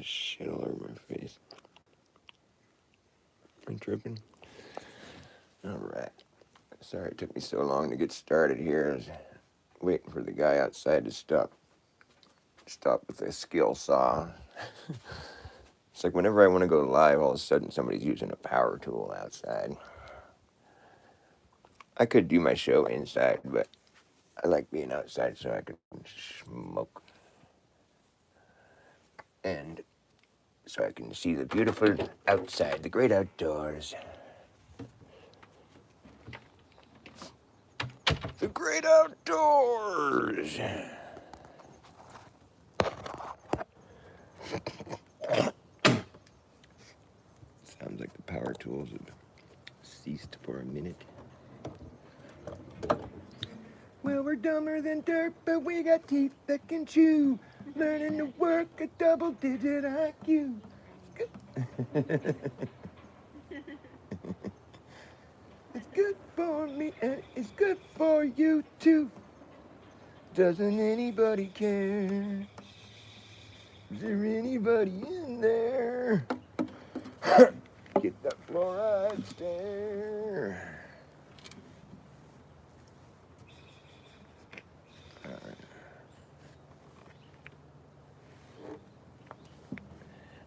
Shit all over my face. I'm tripping. Alright. Sorry it took me so long to get started here. I was waiting for the guy outside to stop with the skill saw. It's like whenever I want to go live, all of a sudden somebody's using a power tool outside. I could do my show inside, but I like being outside so I can smoke. And so I can see the beautiful outside, the great outdoors. The great outdoors! Sounds like the power tools have ceased for a minute. Well, we're dumber than dirt, but we got teeth that can chew. Learning to work a double-digit IQ. It's good for me and it's good for you too. Doesn't anybody care? Is there anybody in there? Get that fluoride stare. All right.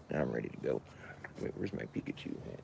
Now I'm ready to go. Wait, where's my Pikachu hat?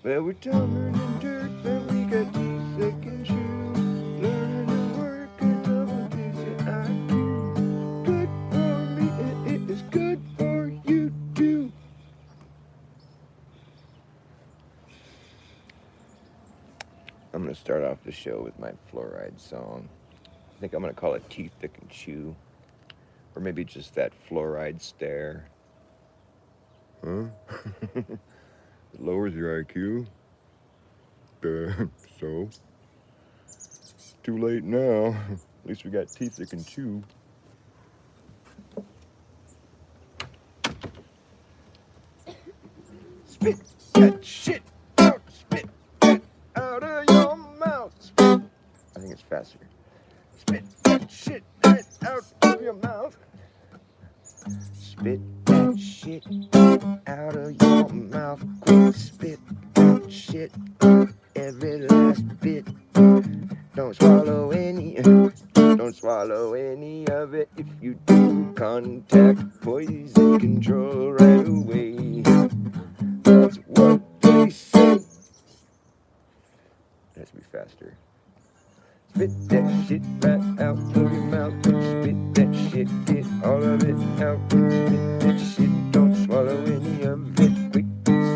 Well, we're dumber than dirt, but we got teeth that can chew. Learning to work a double-digit IQ. Good for me, and it is good for you too. I'm gonna start off the show with my fluoride song. I think I'm gonna call it Teeth That Can Chew. Or maybe just that fluoride stare. Huh? It lowers your IQ. So? Too late now. At least we got teeth that can chew. Spit that shit out. Spit that out of your mouth. Spit. I think it's faster. Spit that shit right out of your mouth. Spit that shit out of your mouth. Quick, spit that shit out every last bit. Don't swallow any of it. If you do, contact poison control right away. That's what they say. It has to be faster. Spit that shit right out of your mouth. Spit that shit, get all of it out. Spit that shit, don't swallow any of it. Quick,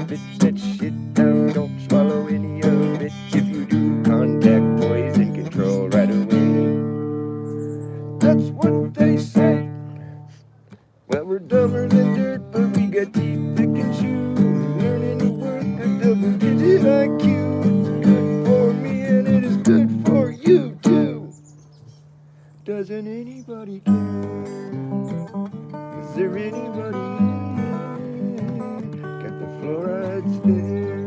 spit that shit out, don't swallow any of it. If you do, contact poison control right away. That's what they say. Well, we're dumber than dirt, but we got teeth that can chew. Learning to work a double-digit IQ. It's good for me and it is good for you too. Doesn't anybody care? Is there anybody in there? Got the fluoride stare.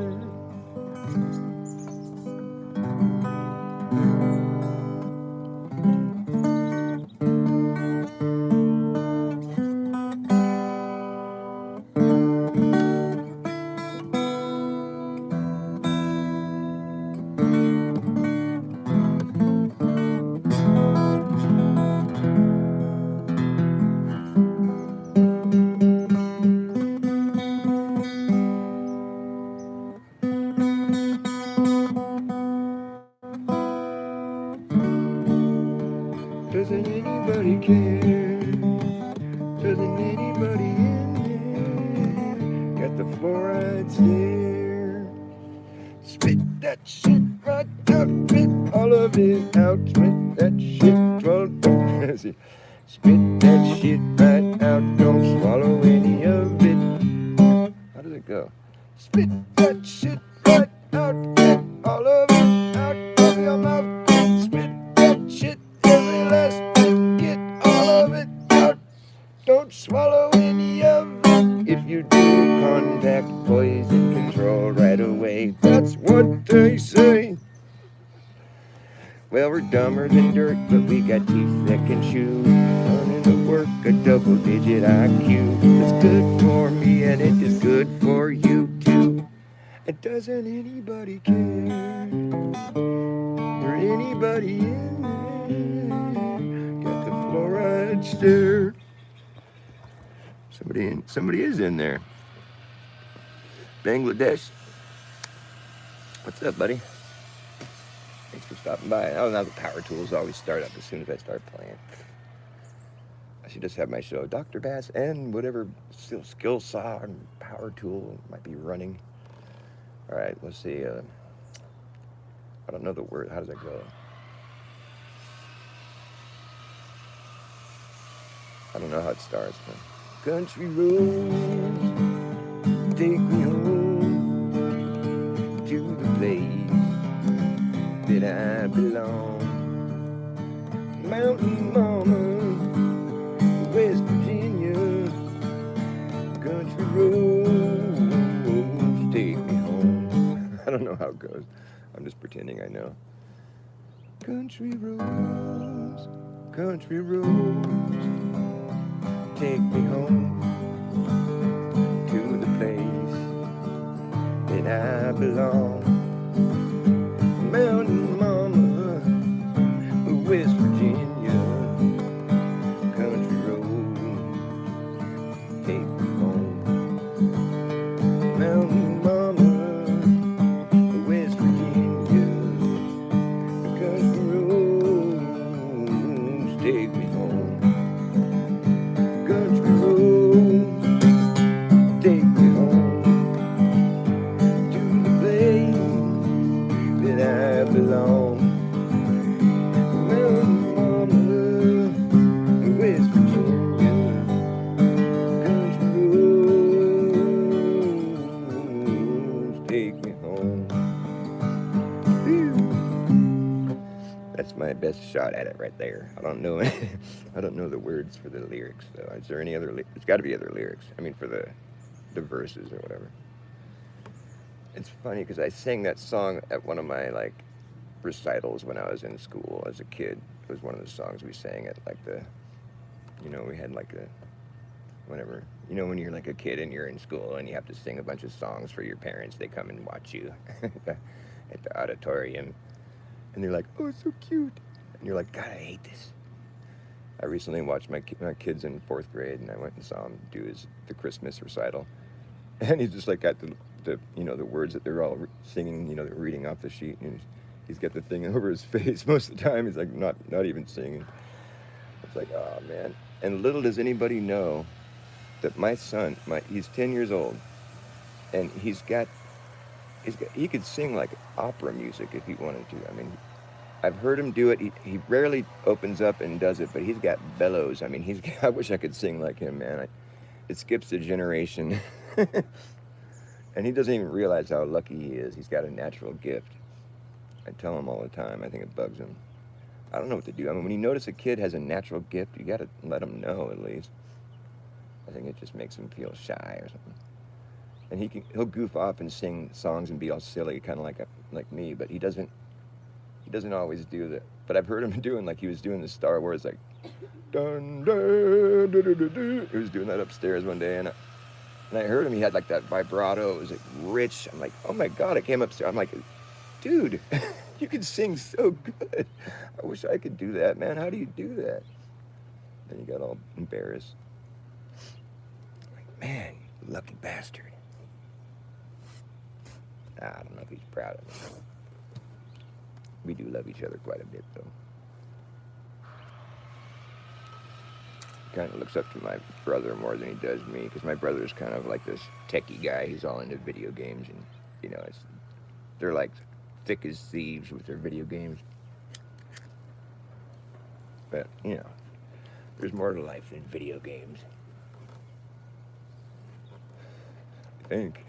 Doesn't anybody care? Doesn't anybody in there? Got the fluoride stare. Spit that shit right out, spit all of it out, spit that shit, well, see, spit that shit right out, don't swallow any of it. How does it go? Spit that shit right out, get all of it out of your mouth. Spit that shit, every last bit, get all of it out. Don't swallow any of it. If you do, contact poison control right away. That's what they say. Well, we're dumber than dirt, but we got teeth that can chew. Learning to work a double-digit IQ. It's good for me and it is good for you too. And doesn't anybody care? Or anybody in there? Got the fluoride stare. Somebody is in there. Bangladesh. What's up, buddy? Thanks for stopping by. Oh, now the power tools always start up as soon as I start playing. I should just have my show, Dr. Bass, and whatever skill saw and power tool might be running. All right, let's see. I don't know the word. How does that go? I don't know how it starts. But country roads take me home to the place that I belong. Mountain Mama, West Virginia, country roads take me home. I don't know how it goes. I'm just pretending I know. Country roads take me home to the place that I belong. Mountain Mama, West Virginia, country road, take me home. Mountain Mama, West Virginia, country roads, take me home. Country road, take me home to the place that I belong. Mountain Mama, West Virginia, country roads, take me home. Whew. That's my best shot at it right there. I don't know. I don't know the words for the lyrics though. Is there any other? There's got to be other lyrics. I mean, for the verses or whatever. It's funny because I sang that song at one of my like recitals when I was in school as a kid. It was one of the songs we sang at like the, we had like a, whenever, when you're like a kid and you're in school and you have to sing a bunch of songs for your parents, they come and watch you at the auditorium, and they're like, oh, it's so cute, and you're like, God, I hate this. I recently watched my kids in 4th grade, and I went and saw him do the Christmas recital, and he's just like got the the words that they're all singing, they're reading off the sheet, and he's got the thing over his face most of the time. He's like not even singing. It's like, oh man. And little does anybody know that my son, he's 10 years old, and he could sing like opera music if he wanted to. I mean, I've heard him do it. He rarely opens up and does it, but he's got bellows. I mean, I wish I could sing like him, man. It skips a generation. And he doesn't even realize how lucky he is. He's got a natural gift. I tell him all the time. I think it bugs him. I don't know what to do. I mean, when you notice a kid has a natural gift, you got to let him know at least. I think it just makes him feel shy or something. And he'll goof off and sing songs and be all silly, kind of like me, but he doesn't always do that. But I've heard him doing, like he was doing the Star Wars, like, dun, dun, dun, dun, dun, dun. He was doing that upstairs one day, and I heard him. He had like that vibrato. It was like rich. I'm like, oh my God! I came upstairs. I'm like, dude, you can sing so good. I wish I could do that, man. How do you do that? Then he got all embarrassed. Like, man, you lucky bastard. I don't know if he's proud of me. We do love each other quite a bit, though. kind of looks up to my brother more than he does me, because my brother's kind of like this techie guy. He's all into video games, and they're like thick as thieves with their video games. But there's more to life than video games. I think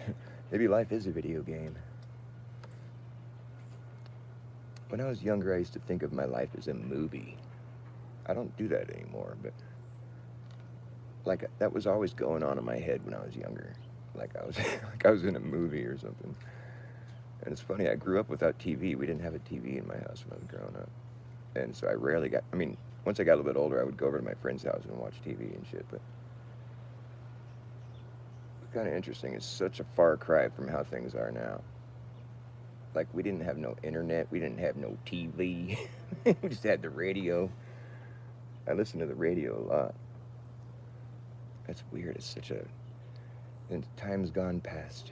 maybe life is a video game. When I was younger, I used to think of my life as a movie. I don't do that anymore, but that was always going on in my head when I was younger. Like I was in a movie or something. And it's funny, I grew up without TV. We didn't have a TV in my house when I was growing up. And so I rarely once I got a little bit older, I would go over to my friend's house and watch TV and shit, but it's kind of interesting. It's such a far cry from how things are now. Like, we didn't have no internet, we didn't have no TV. We just had the radio. I listened to the radio a lot. That's weird. It's such a... And time's gone past.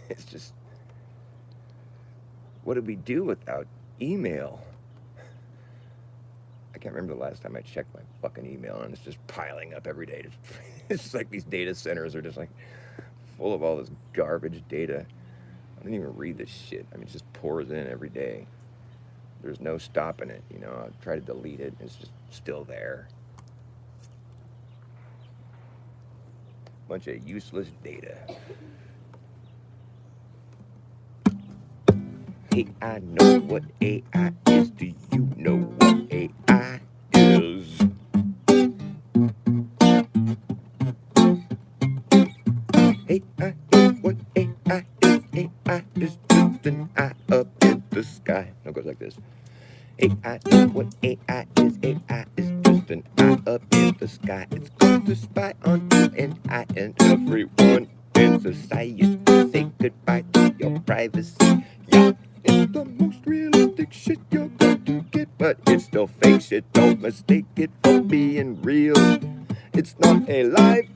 It's just... What did we do without email? I can't remember the last time I checked my fucking email, and it's just piling up every day. It's just like these data centers are just like full of all this garbage data. I don't even read this shit. I mean, it just pours in every day. There's no stopping it, I try to delete it, and it's just still there. Bunch of useless data. Hey, I know what AI is. Do you know what AI is? Hey, I know what AI is. AI is just an eye up in the sky. No, it goes like this. Hey, I know what AI is. AI is just an eye up in the sky. It's going to spy on you and I and everyone in society. Say goodbye to your privacy. Yeah, it's the most realistic shit you're going to get, but it's still fake shit. Don't mistake it for being real. It's not a life.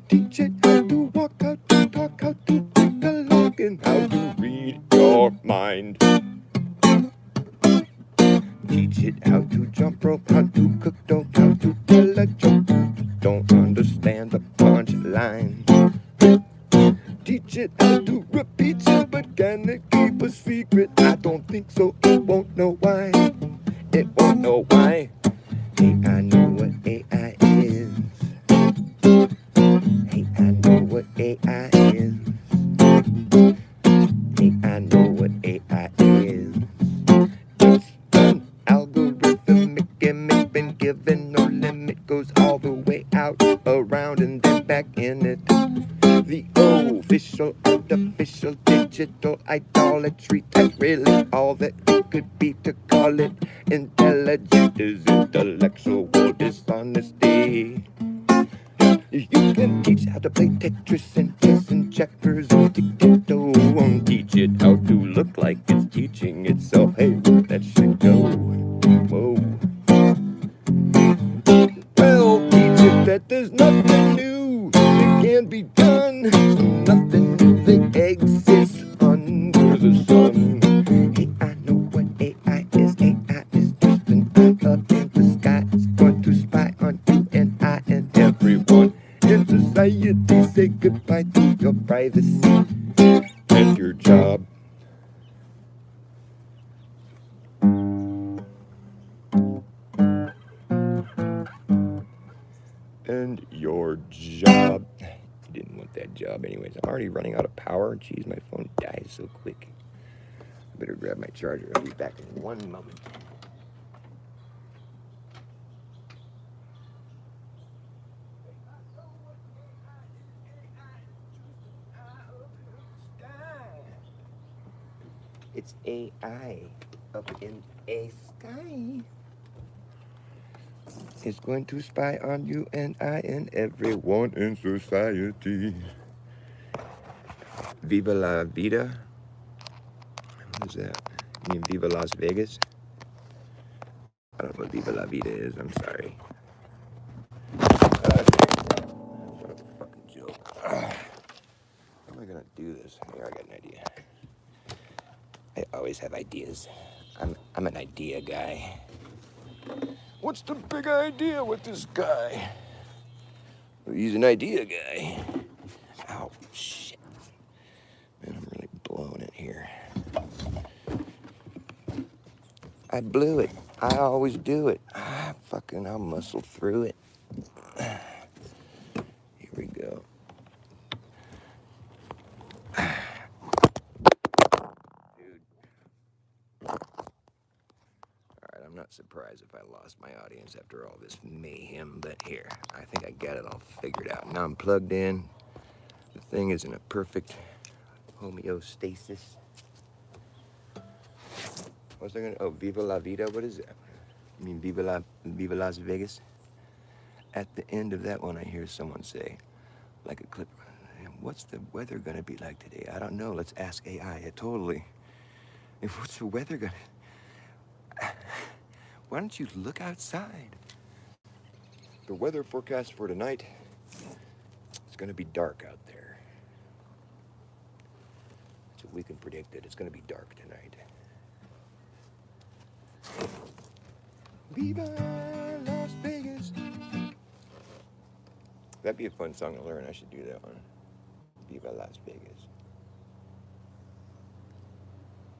Teach it how to walk, how to talk, how to think along, and how to read your mind. Teach it how to jump rope, how to cook dough, how to tell a joke. Don't understand the punchline. Teach it how to repeat it, but can it keep a secret? I don't think so, it won't know why. It won't know why. Hey, I know what AI is. Hey, I know what AI is. Hey, I know what AI is. It's an algorithmic gimmick, been given no limit, goes all the way out, around, and then back in it. The official, artificial, digital idolatry. That's really all that it could be to call it intelligent is intellectual dishonesty. You can teach how to play Tetris and chess and checkers and tic-tac-toe. Teach it how to look like it's teaching itself. Hey, where'd that shit go? Whoa. Well, teach it that there's nothing new that can be done. Nothing new that exists under the sun. Hey, I know what AI is. AI is just an eye up in the sky. It's going to spy on you and I and everyone in society. Say goodbye to your privacy and your job. And your job. You didn't want that job anyways. I'm already running out of power. Jeez, my phone dies so quick. I better grab my charger. I'll be back in one moment. It's AI up in a sky. It's going to spy on you and I and everyone in society. Viva la vida. What is that? You mean Viva Las Vegas? I don't know what Viva la vida is. I'm sorry. What a fucking joke. How am I gonna do this? Here, I got an idea. I always have ideas. I'm an idea guy. What's the big idea with this guy? He's an idea guy. Ow, shit. Man, I'm really blowing it here. I blew it. I always do it. I'll muscle through it. Here we go. Dude. Alright, I'm not surprised if I lost my audience after all this mayhem, but here, I think I got it all figured out. Now I'm plugged in. The thing is in a perfect homeostasis. What's I gonna? Oh, Viva La Vida. What is that? You mean Viva Las Vegas? At the end of that one, I hear someone say, like a clip, what's the weather gonna be like today? I don't know. Let's ask AI. Yeah, totally. What's the weather gonna? Why don't you look outside? The weather forecast for tonight, it's gonna be dark out there. So we can predict that it's gonna be dark tonight. Viva Las Vegas. That'd be a fun song to learn. I should do that one. Viva Las Vegas.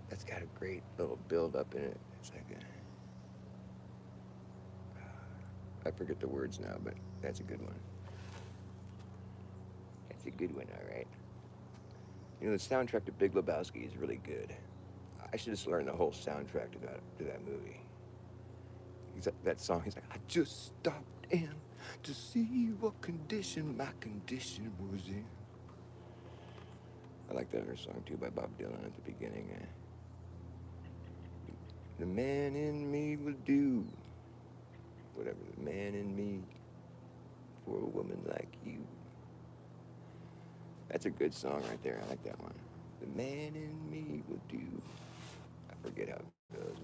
That's got a great little build up in it. It's like I forget the words now, but that's a good one. That's a good one, all right. You know, the soundtrack to Big Lebowski is really good. I should just learn the whole soundtrack to that movie. That song, he's like, I just stopped in to see what condition my condition was in. I like that other song too by Bob Dylan at the beginning. The man in me will do whatever the man in me for a woman like you. That's a good song right there. I like that one. The man in me will do. I forget how it goes.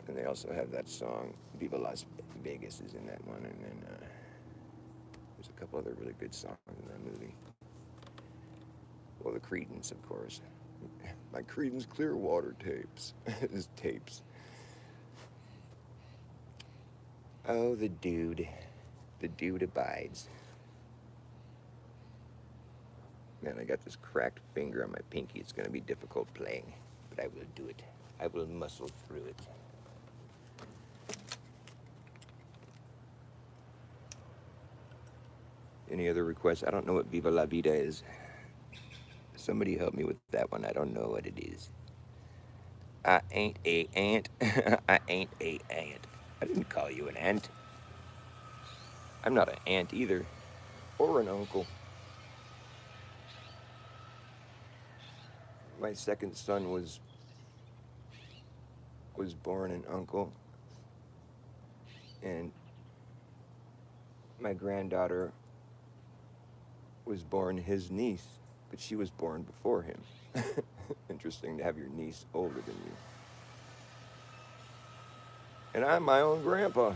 And they also have that song, Viva Las Vegas is in that one. And then there's a couple other really good songs in that movie. Well, the Creedence, of course. My Creedence Clearwater tapes. His tapes. Oh, the dude. The dude abides. Man, I got this cracked finger on my pinky. It's going to be difficult playing, but I will do it. I will muscle through it. Any other requests? I don't know what Viva La Vida is. Somebody help me with that one. I don't know what it is. I ain't a ant. I ain't a ant. I didn't call you an ant. I'm not an aunt either, or an uncle. My second son was born an uncle, and my granddaughter was born his niece, but she was born before him. Interesting to have your niece older than you. And I'm my own grandpa.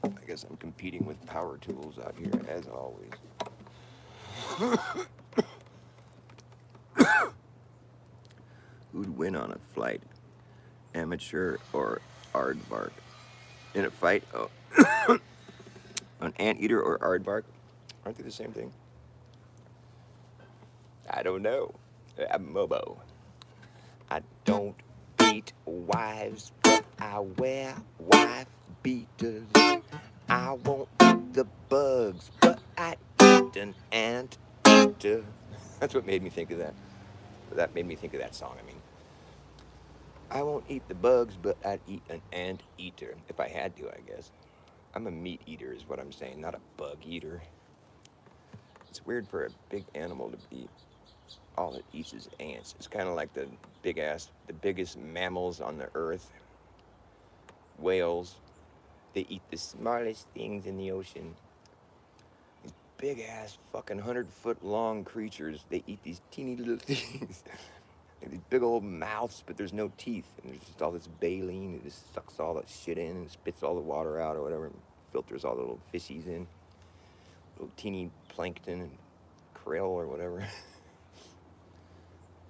I guess I'm competing with power tools out here, as always. Who'd win on a flight? Amateur or aardvark? In a fight? Oh. An anteater or aardvark? Aren't they the same thing? I don't know. I'm Mobo. I don't beat wives, but I wear wife beaters. I won't eat the bugs, but I eat an anteater. That's what made me think of that. That made me think of that song, I mean. I won't eat the bugs, but I'd eat an anteater. If I had to, I guess. I'm a meat eater is what I'm saying, not a bug eater. It's weird for a big animal to be all it eats is ants. It's kind of like the biggest mammals on the earth. Whales, they eat the smallest things in the ocean. These big ass fucking 100-foot long creatures, they eat these teeny little things. These big old mouths, but there's no teeth. And there's just all this baleen. It just sucks all that shit in and spits all the water out or whatever. And filters all the little fishies in. Little teeny plankton and krill or whatever.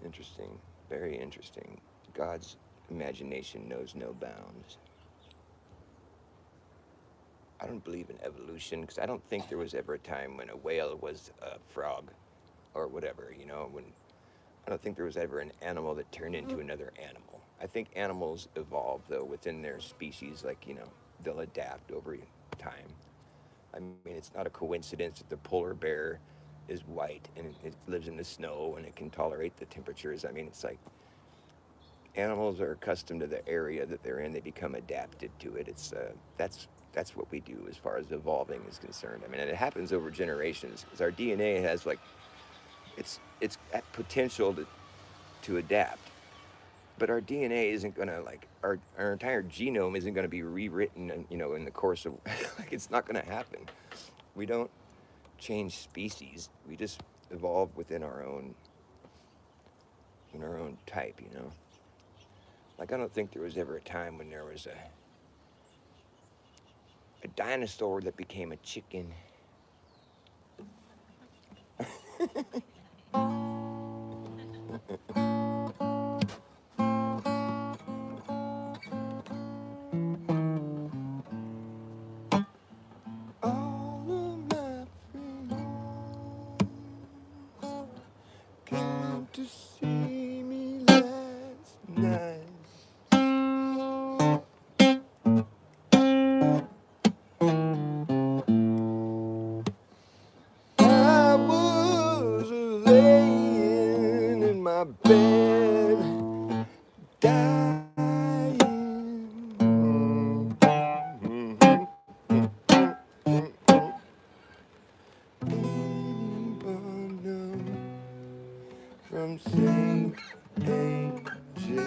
Interesting. Very interesting. God's imagination knows no bounds. I don't believe in evolution because I don't think there was ever a time when a whale was a frog or whatever, you know, when I don't think there was ever an animal that turned into another animal. I think animals evolve though within their species, like, you know, they'll adapt over time. I mean, it's not a coincidence that the polar bear is white and it lives in the snow and it can tolerate the temperatures. I mean, it's like animals are accustomed to the area that they're in; they become adapted to it. That's what we do as far as evolving is concerned. I mean, and it happens over generations because our DNA has like it's at potential to adapt, but our DNA isn't gonna like our entire genome isn't gonna be rewritten, you know, in the course of like it's not gonna happen. We don't change species. We just evolve within our own type, you know. Like I don't think there was ever a time when there was a dinosaur that became a chicken. All of my friends came to see me last night. I was laying in my bed, dying. Anyone from St. Ange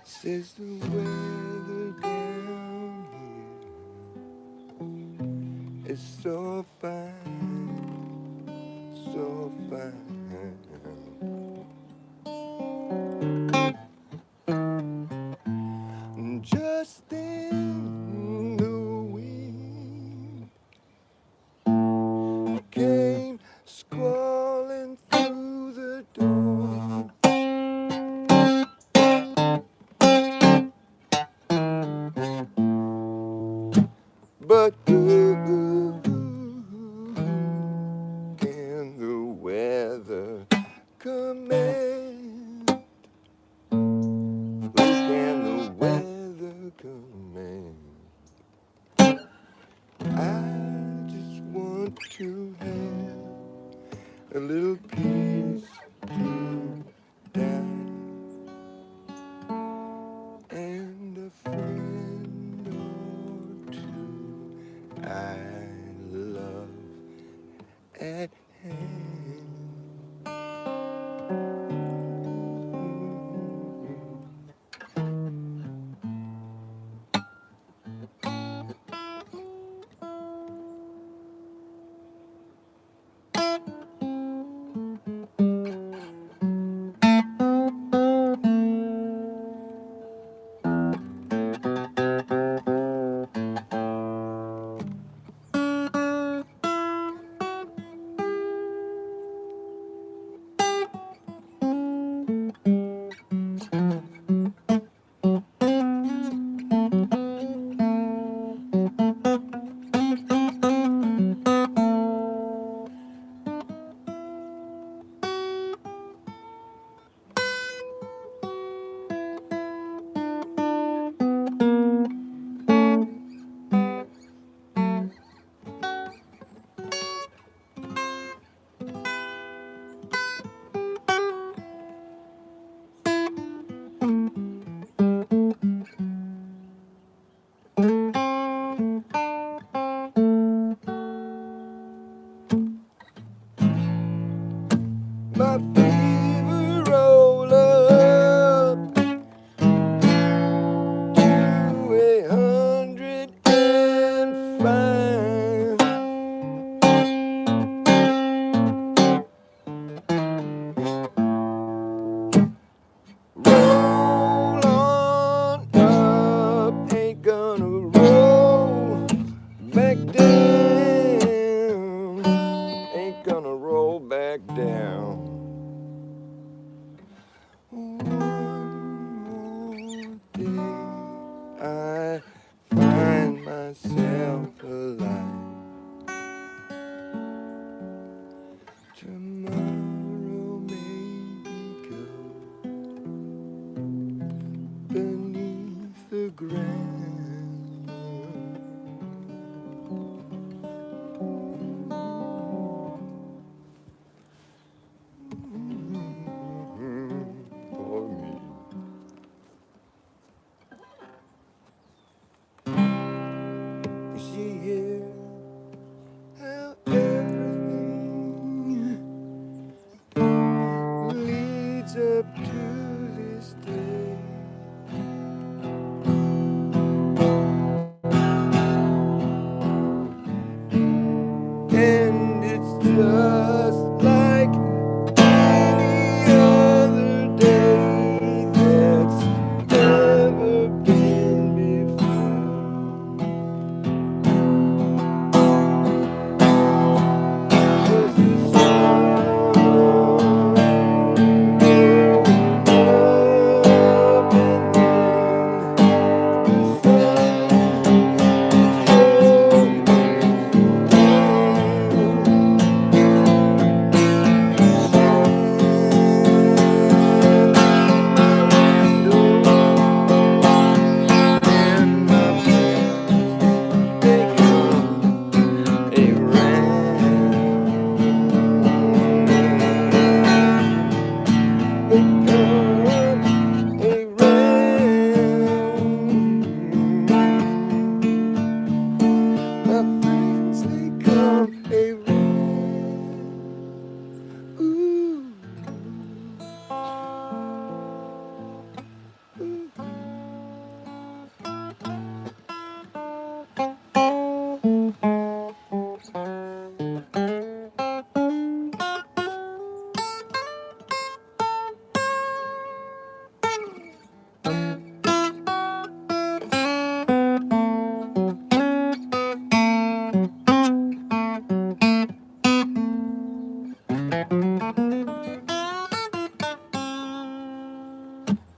says the weather down here is so fine, so fine. Just then the wind came squalling through the door. But can the weather command? Who can the weather command? I just want to have a little peace to die and a friend or two I love at hand. yourself alive. Tomorrow maybe go beneath the ground. For me. You see here how everything leads up to this day. And it's just like any other day that's ever been before. There's the sun going up and then the sun is going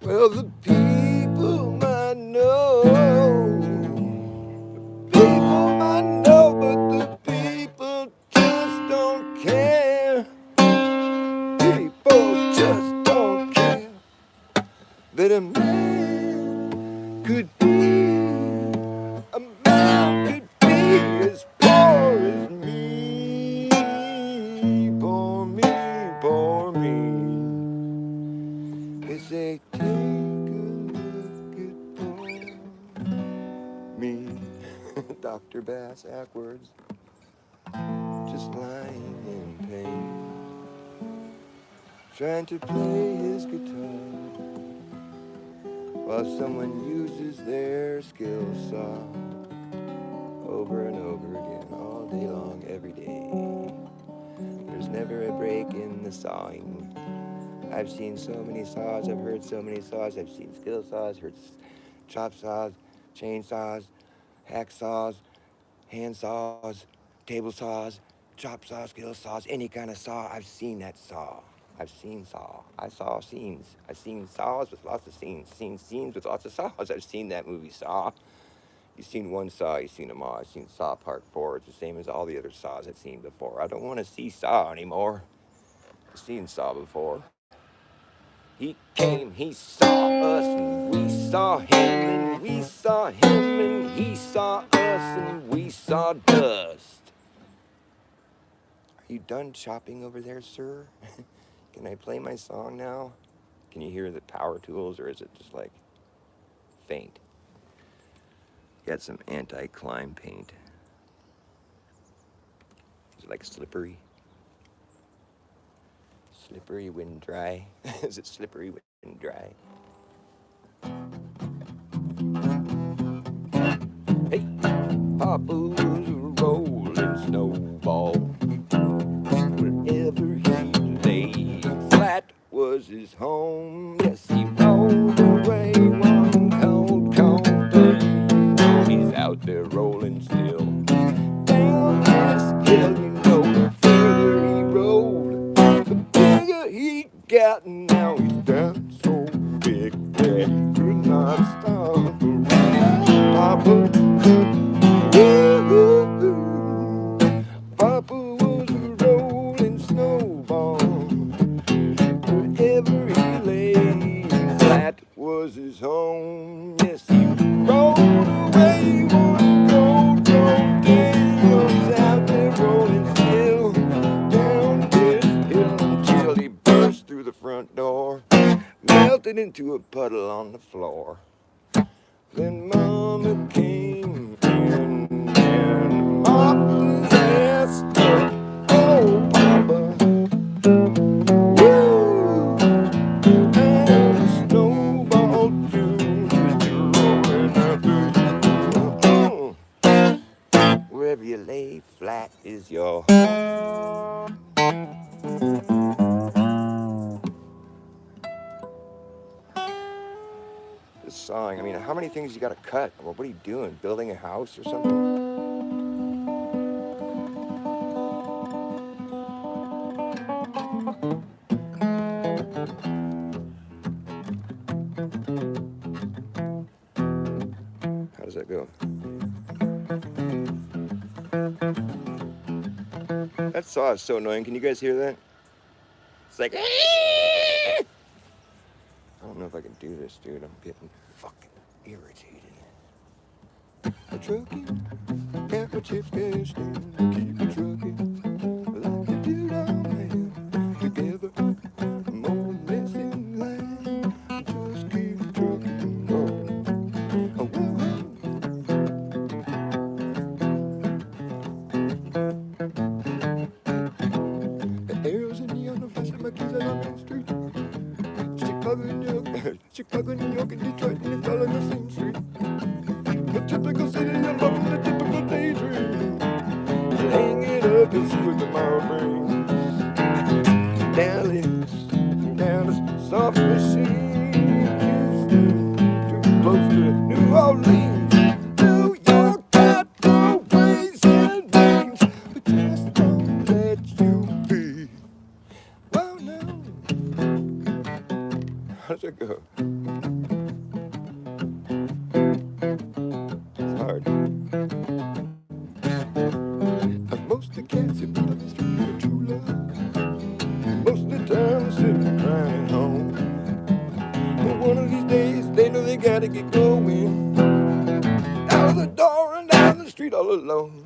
Well, the people might know, but the people just don't care. People just don't care that a man could be as poor as me. Poor me. They say, take a look at poor me. Dr. Bass Ackwards, just lying in pain, trying to play his guitar while someone uses their skill saw over and over again, all day long, every day. There's never a break in the sawing. I've seen so many saws, I've heard so many saws, I've seen skill saws, heard chop saws, chainsaws, hacksaws, hand saws, table saws, chop saws, skill saws, any kind of saw. I've seen that saw. I've seen saw. I saw scenes. I've seen saws with lots of scenes. Seen scenes with lots of saws. I've seen that movie Saw. You've seen one Saw, you've seen them all. I've seen Saw Part 4. It's the same as all the other Saws I've seen before. I don't want to see Saw anymore. I've seen Saw before. He came, he saw us, and we saw him, and we saw him, and he saw us, and we saw dust. Are you done chopping over there, sir? Can I play my song now? Can you hear the power tools, or is it just like faint? Got some anti-climb paint. Is it like slippery? Slippery when dry. Is it slippery when dry? Hey, Papa's a rolling snowball. Wherever he lay, flat was his home. Yes, he rolled away one cold day. He's out there rolling still. Down this hill, you know, the further he rolled, the bigger he got. Now he's down so big that he could not stop. Papa, into a puddle on the floor. Then Mama came in and mopped his ass up. Oh, Papa. Woo! And the snowball tune is rolling after you. Wherever you lay flat is your home. This song, I mean, how many things you gotta cut? Well, what are you doing? Building a house or something? How does that go? That saw is so annoying. Can you guys hear that? It's like, I don't know if I can do this, dude. I'm getting fucking irritated. A trucking, get my chips cashed in, keep it trucking, like you do down there. Together, more or less in line, just keep trucking on. Oh, the arrows in the under flashing my keys out on Main Street. Chicago, New York, and Detroit, and it's all in the same street. The typical city, I'm loving the typical daydream. Hang it up and see what tomorrow brings. Dallas, Dallas, soft machine. Houston, too close to New Orleans. New York got the ways and means, but just don't let you be. Well, now, how's it go? It's hard. Most of the cats who love the street for true love. Most of the time sitting crying at home. But one of these days they know they gotta get going. Out of the door and down the street all alone.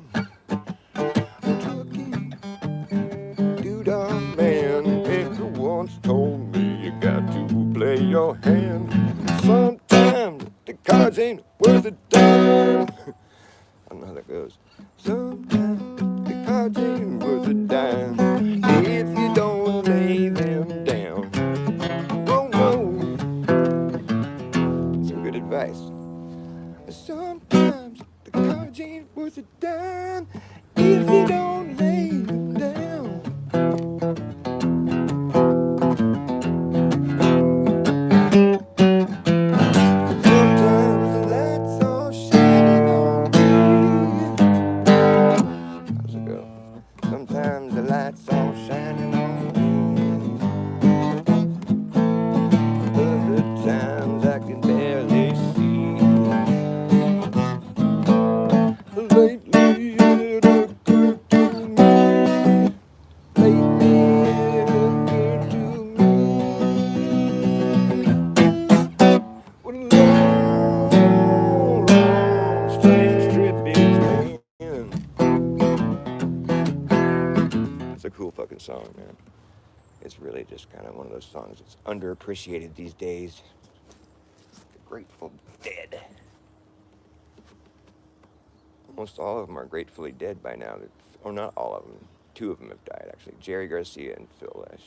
Trucking, doo-dah man, Edgar once told me you got to play your hand. Sometimes the cards ain't worth a dime. I don't know how that goes. Sometimes the cards ain't worth a dime if you don't lay them down. Oh no, some good advice. Sometimes the cards ain't worth a dime if you don't lay them down. Sometimes the lights are shining on me. How's it go? Sometimes the lights are shining on me. Other times I can barely see. Lately it occurred to me. Lately it occurred to me. What a long, long, strange trip it's been. It's a cool fucking song, man. It's really just kind of one of those songs that's underappreciated these days. The Grateful Dead. Almost all of them are gratefully dead by now. Or not all of them. 2 of them have died, actually. Jerry Garcia and Phil Lesh.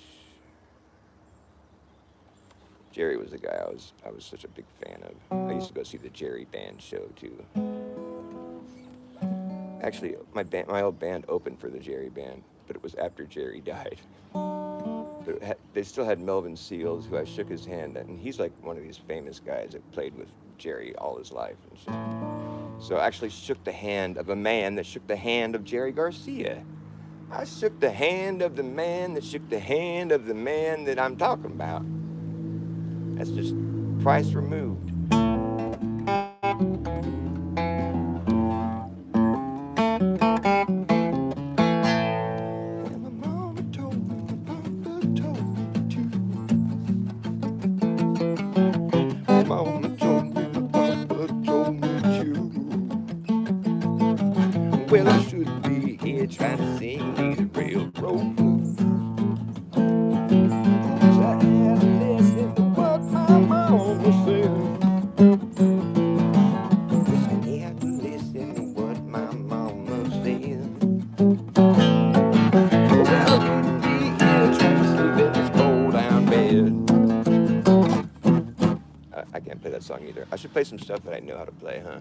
Jerry was the guy I was such a big fan of. I used to go see the Jerry Band show, too. Actually, my old band opened for the Jerry Band, but it was after Jerry died. But they still had Melvin Seals, who I shook his hand, and he's like one of these famous guys that played with Jerry all his life and shit. So I actually shook the hand of a man that shook the hand of Jerry Garcia. I shook the hand of the man that shook the hand of the man that I'm talking about. That's just price removed. Well, I should be here trying to sing these railroad blues. I had to listen to what my mama song either. I should play some stuff that I know how to play, huh?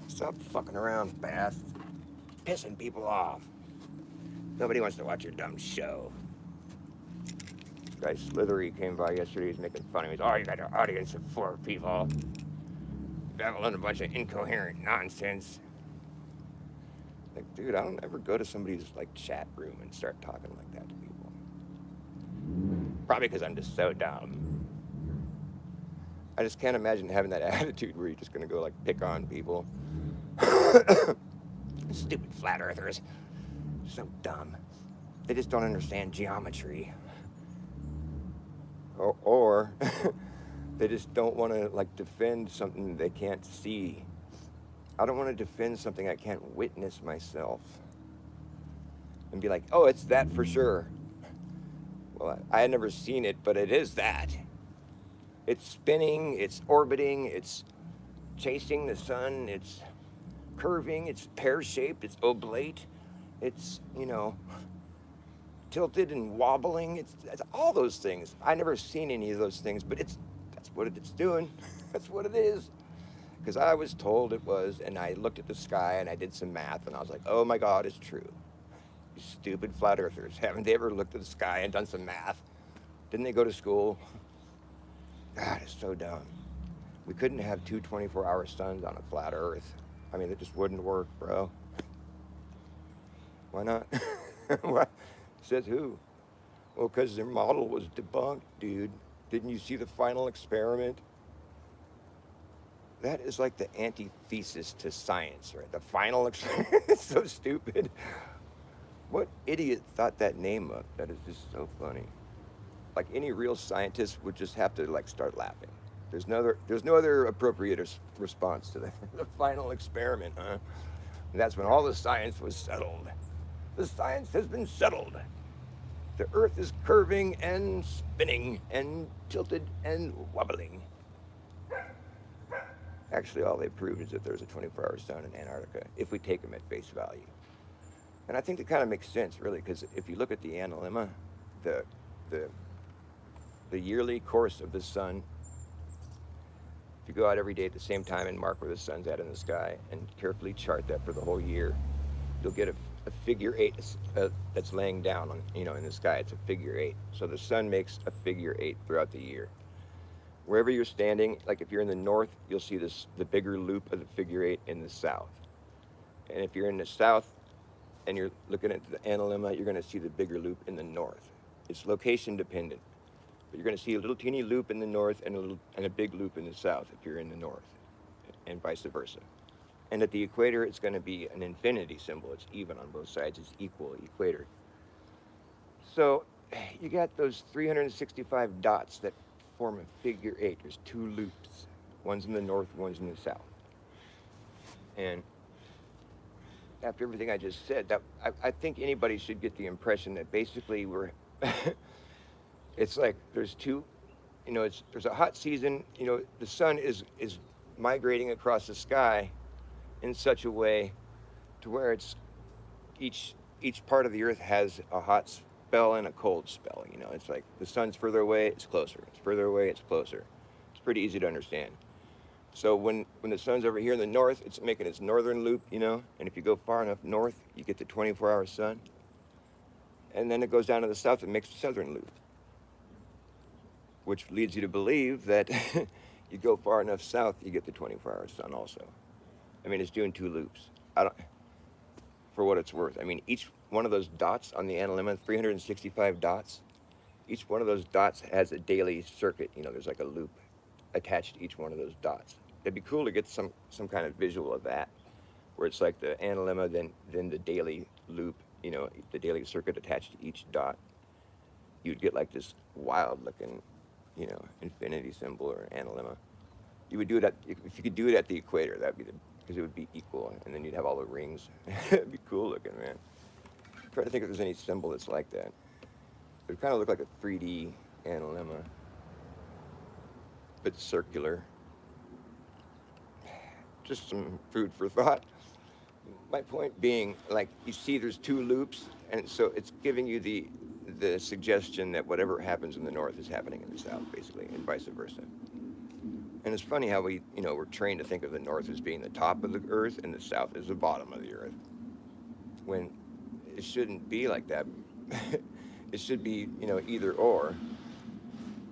Stop fucking around, Bass. Pissing people off. Nobody wants to watch your dumb show. This guy Slithery came by yesterday. He's making fun of me. He's, oh, you got an audience of 4 people. Babbling a bunch of incoherent nonsense. Like, dude, I don't ever go to somebody's like chat room and start talking like that to people. Probably because I'm just so dumb. I just can't imagine having that attitude where you're just gonna go like pick on people. Stupid flat earthers. So dumb. They just don't understand geometry. Or they just don't want to like defend something they can't see. I don't want to defend something I can't witness myself and be like, oh, it's that for sure. Well, I had never seen it, but it is that. It's spinning, it's orbiting, it's chasing the sun, it's curving, it's pear-shaped, it's oblate, it's, you know, tilted and wobbling. It's all those things. I never seen any of those things, but that's what it's doing. That's what it is. Because I was told it was, and I looked at the sky and I did some math and I was like, oh my God, it's true. You stupid flat earthers. Haven't they ever looked at the sky and done some math? Didn't they go to school? God, it's so dumb. We couldn't have two 24-hour suns on a flat earth. I mean, it just wouldn't work, bro. Why not? What? Says who? Well, because their model was debunked, dude. Didn't you see the final experiment? That is like the antithesis to science, right? The final experiment. It's so stupid. What idiot thought that name up? That is just so funny. Like any real scientist would just have to like start laughing. There's no other appropriate response to that. The final experiment, huh? And that's when all the science was settled. The science has been settled. The earth is curving and spinning and tilted and wobbling. Actually, all they proved is that there's a 24-hour sun in Antarctica, if we take them at face value. And I think that kind of makes sense, really, because if you look at the Analemma, the yearly course of the sun, if you go out every day at the same time and mark where the sun's at in the sky and carefully chart that for the whole year, you'll get a figure 8 that's laying down on, in the sky. It's a figure 8. So the sun makes a figure 8 throughout the year. Wherever you're standing, like if you're in the north, you'll see the bigger loop of the figure 8 in the south. And if you're in the south and you're looking at the Analemma, you're going to see the bigger loop in the north. It's location dependent. But you're going to see a little teeny loop in the north and a big loop in the south if you're in the north, and vice versa. And at the equator, it's going to be an infinity symbol. It's even on both sides. It's equal equator. So you got those 365 dots that form a figure 8. There's 2 loops. One's in the north, one's in the south. And after everything I just said, I think anybody should get the impression that basically we're... It's like there's there's a hot season. The sun is migrating across the sky in such a way to where it's each part of the earth has a hot spell and a cold spell. It's like the sun's further away, it's closer. It's further away, it's closer. It's pretty easy to understand. So when the sun's over here in the north, it's making its northern loop, and if you go far enough north, you get the 24-hour sun. And then it goes down to the south and makes the southern loop, which leads you to believe that you go far enough south, you get the 24-hour sun also. I mean, it's doing 2 loops. For what it's worth. I mean, each one of those dots on the Analemma, 365 dots, each one of those dots has a daily circuit. There's like a loop attached to each one of those dots. It'd be cool to get some kind of visual of that, where it's like the Analemma, then the daily loop, the daily circuit attached to each dot. You'd get like this wild looking, infinity symbol or Analemma. You would do it if you could do it at the equator, that'd be because it would be equal, and then you'd have all the rings. It'd be cool looking, man. I'm trying to think if there's any symbol that's like that. It would kind of look like a 3D Analemma, but circular. Just some food for thought. My point being, like, you see there's 2 loops, and so it's giving you the suggestion that whatever happens in the north is happening in the south, basically, and vice versa. And it's funny how we're trained to think of the North as being the top of the Earth and the South as the bottom of the Earth, when it shouldn't be like that. It should be, either or.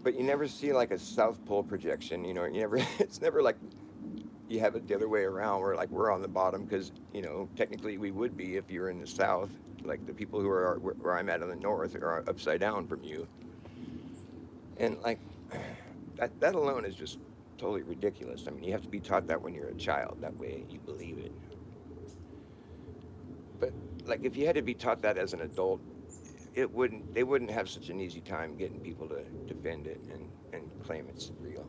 But you never see like a South Pole projection. You never. It's never like you have it the other way around, where like we're on the bottom, because technically we would be if you're in the South. Like the people who are where I'm at in the North are upside down from you, and like that alone is just totally ridiculous. I mean, you have to be taught that when you're a child. That way you believe it. But like if you had to be taught that as an adult, they wouldn't have such an easy time getting people to defend it and claim it's real.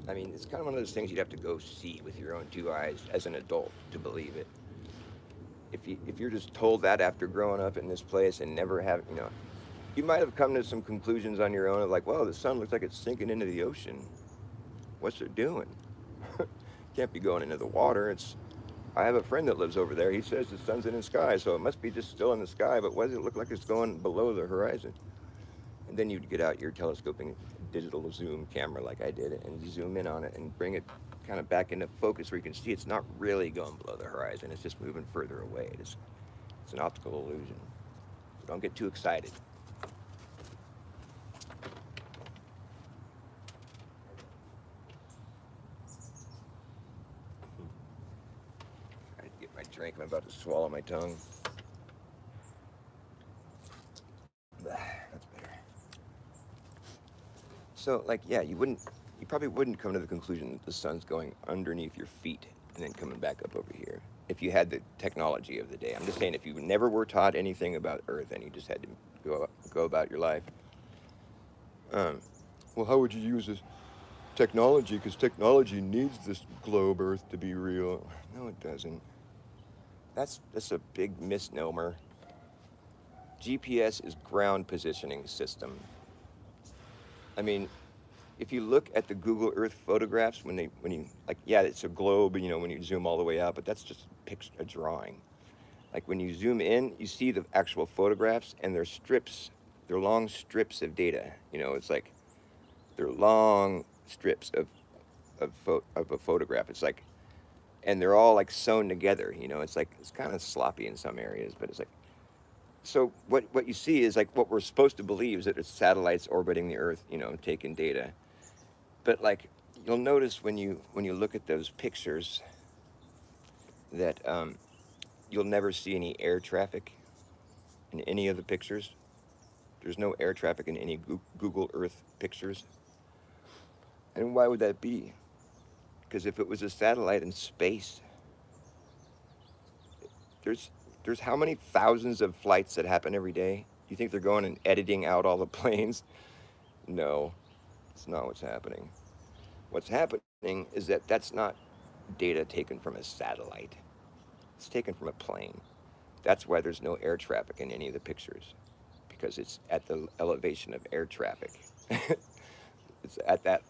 I mean, it's kind of one of those things you'd have to go see with your own two eyes as an adult to believe it. If you're just told that after growing up in this place and never have, you might have come to some conclusions on your own of like, well, the sun looks like it's sinking into the ocean. What's it doing? Can't be going into the water. I have a friend that lives over there. He says the sun's in the sky, so it must be just still in the sky. But why does it look like it's going below the horizon? And then you'd get out your telescoping digital zoom camera like I did and zoom in on it and bring it kind of back into focus where you can see it's not really going below the horizon. It's just moving further away. It's an optical illusion. So don't get too excited. I get my drink. I'm about to swallow my tongue. That's better. So, like, yeah, you probably wouldn't come to the conclusion that the sun's going underneath your feet and then coming back up over here if you had the technology of the day. I'm just saying, if you never were taught anything about Earth and you just had to go about your life, um, well, how would you use this technology? Because technology needs this globe Earth to be real. No, it doesn't. That's a big misnomer. GPS is ground positioning system. I mean, if you look at the Google Earth photographs, when you like, yeah, it's a globe, when you zoom all the way out, but that's just a drawing. Like when you zoom in, you see the actual photographs, and they're long strips of data. It's like they're long strips of a photograph. It's like, and they're all like sewn together. It's like it's kind of sloppy in some areas, but it's like. So what you see is like what we're supposed to believe is that it's satellites orbiting the Earth, taking data. But like you'll notice when you look at those pictures that you'll never see any air traffic in any of the pictures. There's no air traffic in any Google Earth pictures. And why would that be? Because if it was a satellite in space, there's there's how many thousands of flights that happen every day? You think they're going and editing out all the planes? No, it's not what's happening. What's happening is that that's not data taken from a satellite. It's taken from a plane. That's why there's no air traffic in any of the pictures, because it's at the elevation of air traffic. It's at that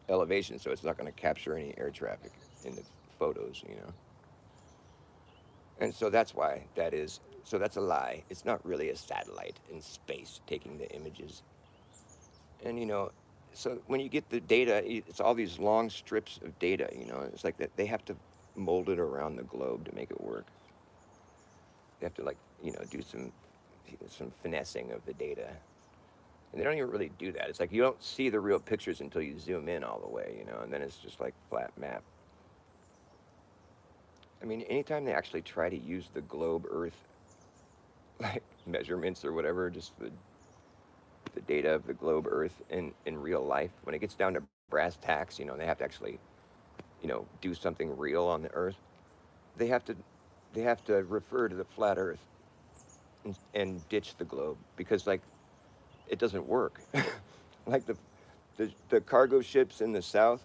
elevation, so it's not going to capture any air traffic in the photos. And so that's why that is. So that's a lie. It's not really a satellite in space taking the images. And so when you get the data, it's all these long strips of data. It's like that they have to mold it around the globe to make it work. They have to like do some finessing of the data, and they don't even really do that. It's like you don't see the real pictures until you zoom in all the way, and then it's just like flat map. I mean, anytime they actually try to use the globe Earth like measurements or whatever, just the data of the globe Earth in real life, when it gets down to brass tacks, they have to actually do something real on the Earth. They have to refer to the flat Earth and ditch the globe, because like it doesn't work. Like the cargo ships in the South,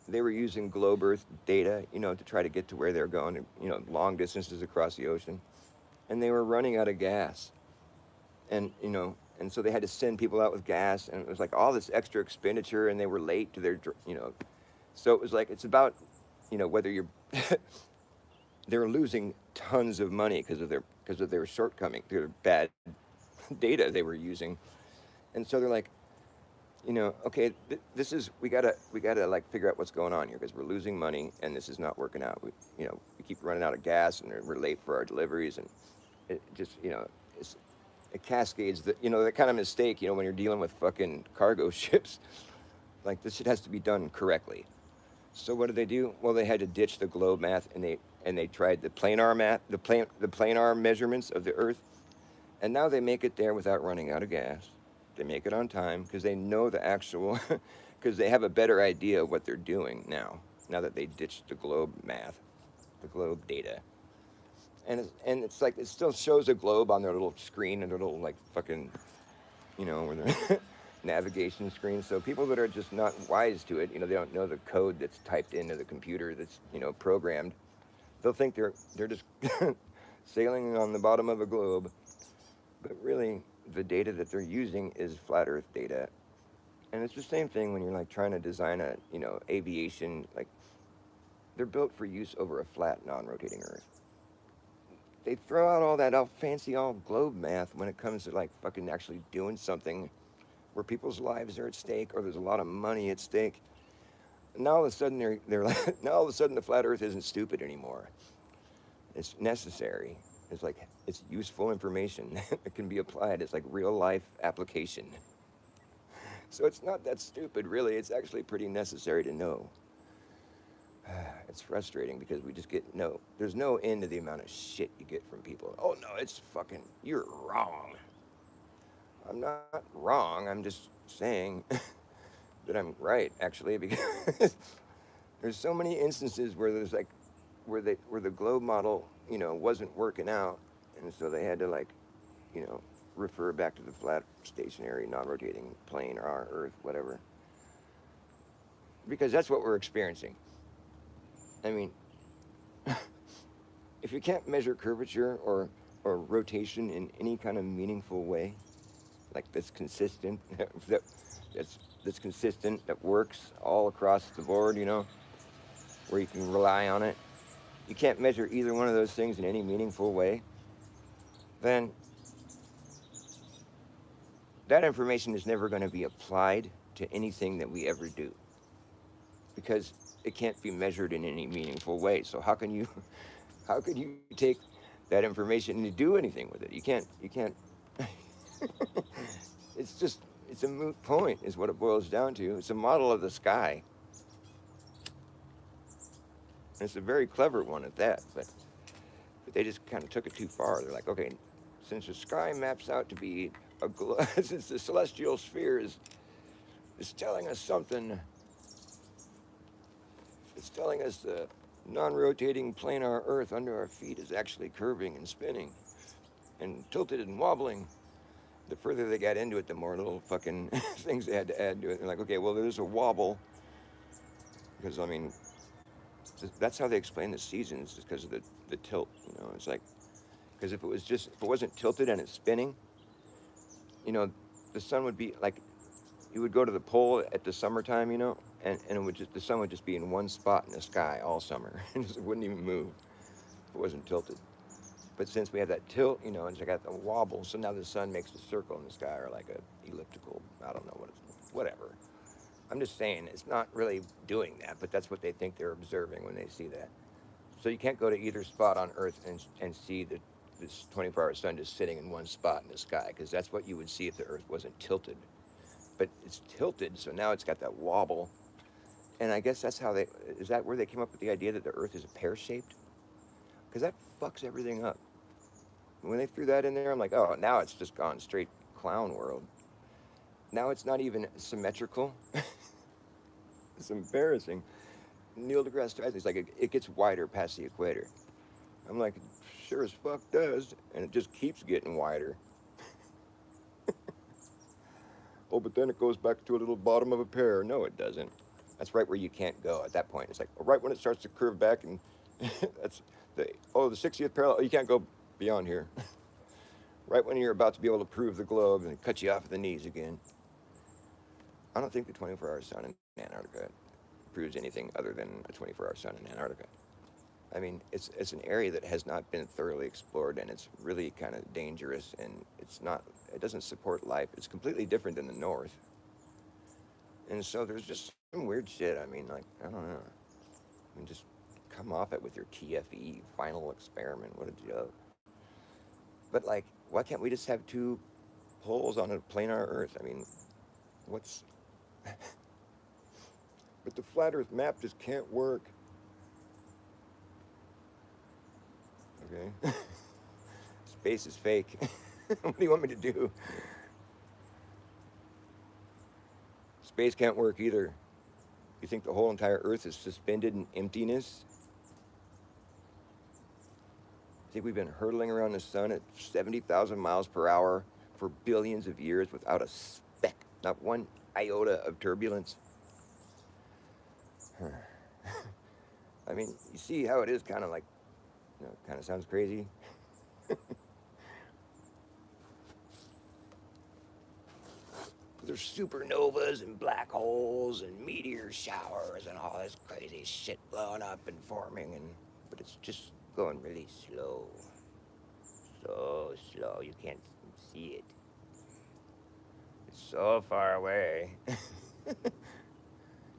they were using globe Earth data, to try to get to where they're going, long distances across the ocean, and they were running out of gas, and so they had to send people out with gas, and it was like all this extra expenditure, and they were late to their. So it was like it's about, whether you're. They're losing tons of money because of their shortcoming, their bad data they were using, and so they're like, okay, we gotta like figure out what's going on here because we're losing money and this is not working out. We keep running out of gas and we're late for our deliveries and it just, it's, it cascades. That kind of mistake. When you're dealing with fucking cargo ships, like this shit has to be done correctly. So what did they do? Well, they had to ditch the globe math and they tried the planar math, the planar measurements of the Earth, and now they make it there without running out of gas. They make it on time because they know the actual, because they have a better idea of what they're doing now. Now that they ditched the globe math, the globe data, and it's like it still shows a globe on their little screen and their little like fucking, where their navigation screen. So people that are just not wise to it, they don't know the code that's typed into the computer that's programmed. They'll think they're just sailing on the bottom of a globe, but really the data that they're using is flat Earth data. And it's the same thing when you're like trying to design a aviation, like they're built for use over a flat non-rotating Earth. They throw out all that all fancy all globe math when it comes to like fucking actually doing something where people's lives are at stake or there's a lot of money at stake. And now all of a sudden they're like, now all of a sudden the flat Earth isn't stupid anymore. It's necessary. It's like it's useful information that can be applied. It's like real life application. So it's not that stupid, really. It's actually pretty necessary to know. It's frustrating because we just get there's no end to the amount of shit you get from people. Oh no, it's fucking, you're wrong. I'm not wrong. I'm just saying that I'm right, actually, because there's so many instances where there's like, where the globe model, wasn't working out, and so they had to like, you know, refer back to the flat, stationary, non-rotating plane or our Earth, whatever, because that's what we're experiencing. I mean, if you can't measure curvature or rotation in any kind of meaningful way, like that's consistent, that's consistent, that works all across the board, where you can rely on it. You can't measure either one of those things in any meaningful way, then that information is never going to be applied to anything that we ever do because it can't be measured in any meaningful way. So how can you how could you take that information and do anything with it? You can't it's a moot point is what it boils down to. It's a model of the sky. And it's a very clever one at that, but they just kind of took it too far. They're like, okay, since the sky maps out to be since the celestial sphere is telling us something, it's telling us the non-rotating planar Earth under our feet is actually curving and spinning and tilted and wobbling. The further they got into it, the more little fucking things they had to add to it. They're like, okay, well, there's a wobble because I mean, that's how they explain the seasons, is because of the tilt. It's like, because if it wasn't tilted and it's spinning, the sun would be like, you would go to the pole at the summertime, and the sun would just be in one spot in the sky all summer. It wouldn't even move if it wasn't tilted. But since we have that tilt, it's got the wobble, so now the sun makes a circle in the sky, or like a elliptical, I don't know whatever. I'm just saying, it's not really doing that, but that's what they think they're observing when they see that. So you can't go to either spot on Earth and see this 24-hour sun just sitting in one spot in the sky, because that's what you would see if the Earth wasn't tilted. But it's tilted, so now it's got that wobble. And I guess is that where they came up with the idea that the Earth is pear-shaped? Because that fucks everything up. When they threw that in there, I'm like, oh, now it's just gone straight clown world. Now it's not even symmetrical. It's embarrassing. Neil deGrasse Tyson, he's like, it gets wider past the equator. I'm like, sure as fuck does, and it just keeps getting wider. Oh, but then it goes back to a little bottom of a pear. No, it doesn't. That's right where you can't go at that point. It's like, right when it starts to curve back, and that's the 60th parallel, you can't go beyond here. Right when you're about to be able to prove the globe and cut you off at the knees again. I don't think the 24-hour sun in Antarctica proves anything other than a 24-hour sun in Antarctica. I mean, it's an area that has not been thoroughly explored, and it's really kind of dangerous, and it doesn't support life. It's completely different than the North. And so there's just some weird shit. I mean, like, I don't know. I mean, just come off it with your TFE final experiment. What a joke. But like, why can't we just have two poles on a planar Earth? I mean, what's but the flat Earth map just can't work. Okay, space is fake. What do you want me to do? Space can't work either. You think the whole entire Earth is suspended in emptiness? I think we've been hurtling around the sun at 70,000 miles per hour for billions of years without a speck, not one iota of turbulence. I mean, you see how it is kind of like, kind of sounds crazy. There's supernovas and black holes and meteor showers and all this crazy shit blowing up and forming, but it's just going really slow. So slow, you can't see it. It's so far away.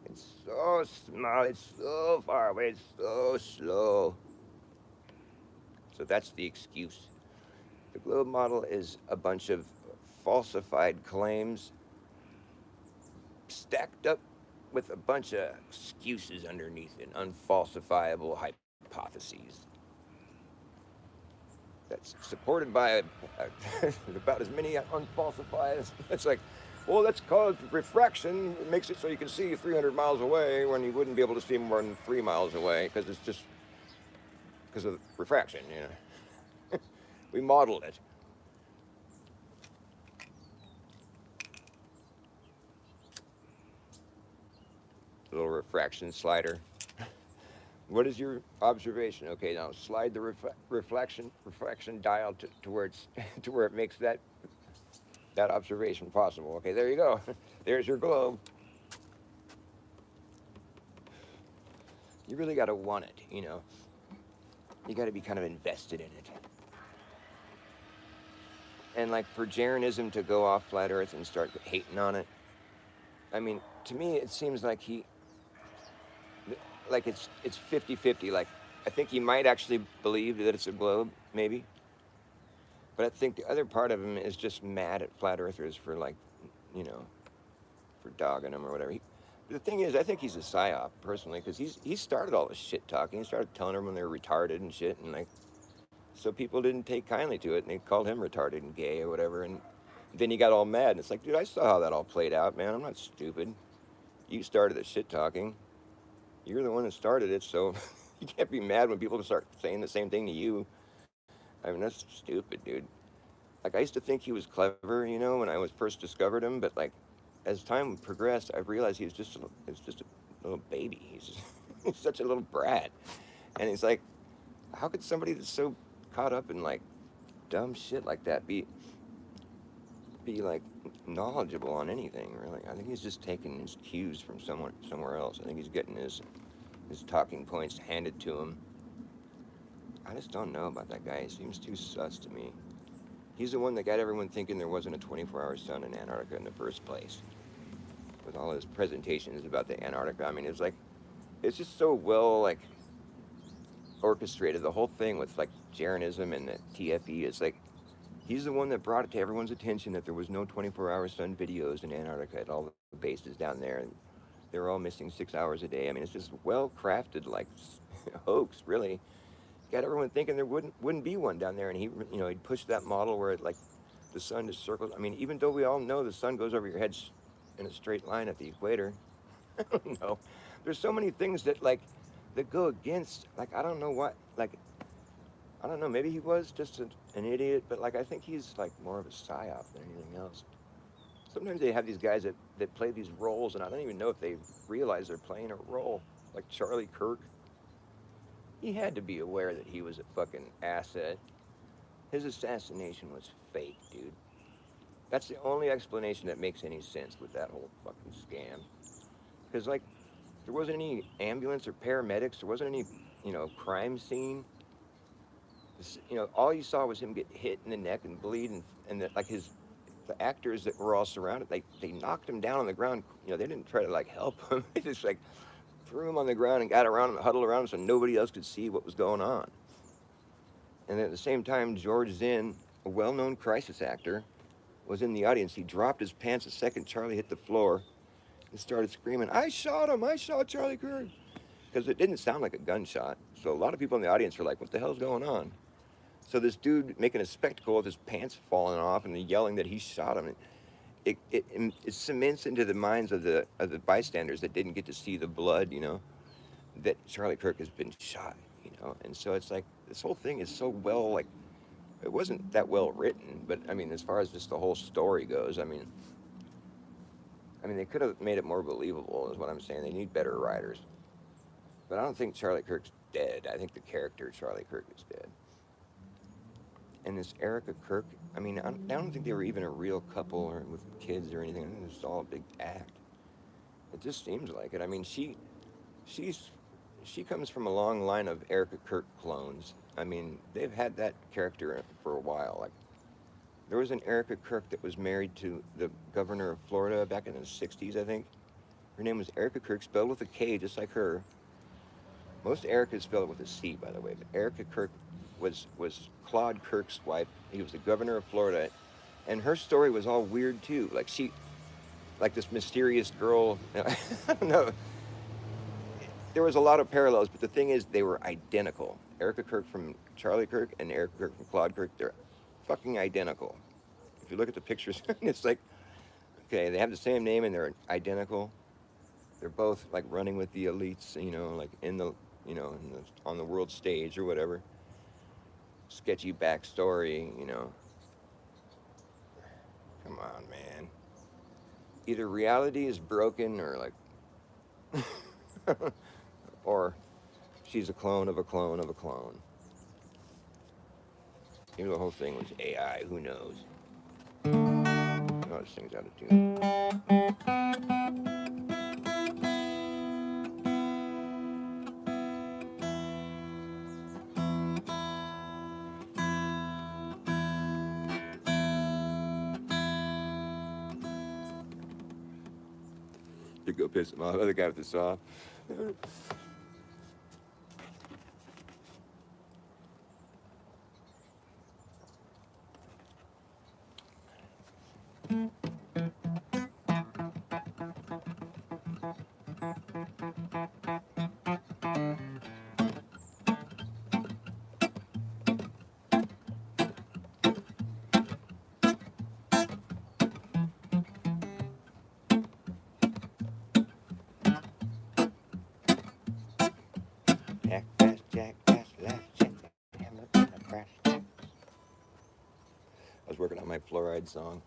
It's so small, it's so far away, it's so slow. So that's the excuse. The globe model is a bunch of falsified claims stacked up with a bunch of excuses underneath it, unfalsifiable hypotheses. That's supported by about as many unfalsified. It's like, well, that's called refraction. It makes it so you can see 300 miles away when you wouldn't be able to see more than 3 miles away because it's just because of refraction, We modeled it. Little refraction slider. What is your observation? Okay, now slide the reflection dial to where it's to where it makes that observation possible. Okay, there you go. There's your globe. You really got to want it, You got to be kind of invested in it. And like for Jeranism to go off flat Earth and start hating on it, I mean, to me, it seems like it's 50-50. Like, I think he might actually believe that it's a globe, maybe. But I think the other part of him is just mad at flat earthers for for dogging him or whatever. The thing is, I think he's a psyop, personally, because he started all this shit talking. He started telling them when they were retarded and shit, and so people didn't take kindly to it, and they called him retarded and gay or whatever, and then he got all mad, and it's like, dude, I saw how that all played out, man. I'm not stupid. You started the shit talking. You're the one that started it, so you can't be mad when people start saying the same thing to you. I mean, that's stupid, dude. Like, I used to think he was clever, when I was first discovered him, but as time progressed, I realized he's just a little baby. He's such a little brat, and he's like, how could somebody that's so caught up in dumb shit like that be knowledgeable on anything, really? I think he's just taking his cues from somewhere else. I think he's getting his talking points handed to him. I just don't know about that guy. He seems too sus to me. He's the one that got everyone thinking there wasn't a 24-hour sun in Antarctica in the first place. With all his presentations about the Antarctica. I mean, it's just so well, orchestrated. The whole thing with, Jeranism and the TFE. It's he's the one that brought it to everyone's attention that there was no 24-hour sun videos in Antarctica at all the bases down there. And they were all missing 6 hours a day. I mean, it's just well-crafted, hoax, really. Got everyone thinking there wouldn't be one down there, and he'd push that model where the sun just circles. I mean, even though we all know the sun goes over your head in a straight line at the equator, I don't know. There's so many things that that go against. I don't know what. I don't know. Maybe he was just an idiot, but I think he's more of a psyop than anything else. Sometimes they have these guys that play these roles, and I don't even know if they realize they're playing a role. Like Charlie Kirk. He had to be aware that he was a fucking asset. His assassination was fake, dude. That's the only explanation that makes any sense with that whole fucking scam. Because, there wasn't any ambulance or paramedics. There wasn't any, crime scene. All you saw was him get hit in the neck and bleed, and his the actors that were all surrounded, they knocked him down on the ground. You know, they didn't try to like help him. They just like threw him on the ground and got around him, huddled around him, so nobody else could see what was going on. And at the same time, George Zinn, a well-known crisis actor, was in the audience. He dropped his pants the second Charlie hit the floor and started screaming, "I shot him! I shot Charlie Kirk!" Because it didn't sound like a gunshot. So a lot of people in the audience were like, "What the hell's going on?" So this dude making a spectacle with his pants falling off and yelling that he shot him. It cements into the minds of the bystanders that didn't get to see the blood, you know, that Charlie Kirk has been shot, you know. And so it's like this whole thing is so well, like, it wasn't that well written, but I mean, as far as just the whole story goes, I mean, they could have made it more believable, is what I'm saying. They need better writers. But I don't think Charlie Kirk's dead. I think the character Charlie Kirk is dead. And this Erica Kirk, I mean, I don't think they were even a real couple or with kids or anything. I think it was all a big act. It just seems like it. I mean, she comes from a long line of Erica Kirk clones. I mean, they've had that character for a while. Like, there was an Erica Kirk that was married to the governor of Florida back in the 60s, I think. Her name was Erica Kirk, spelled with a K, just like her. Most Ericas spell it with a C, by the way, but Erica Kirk was Claude Kirk's wife. He was the governor of Florida, and her story was all weird too. Like this mysterious girl. I don't know. There was a lot of parallels, but the thing is, they were identical. Erica Kirk from Charlie Kirk and Erica Kirk from Claude Kirk, they're fucking identical. If you look at the pictures, it's like, okay, they have the same name and they're identical. They're both like running with the elites, you know, like in the, you know, on the world stage or whatever. Sketchy backstory, you know. Come on, man. Either reality is broken or like, or she's a clone of a clone of a clone. Maybe the whole thing was AI, who knows? Oh, this thing's out of tune. To go piss him off. Other guy with the saw. Jack, fast, Jack, fast, last, Jack, hammer, and a crash, Jack. I was working on my fluoride song.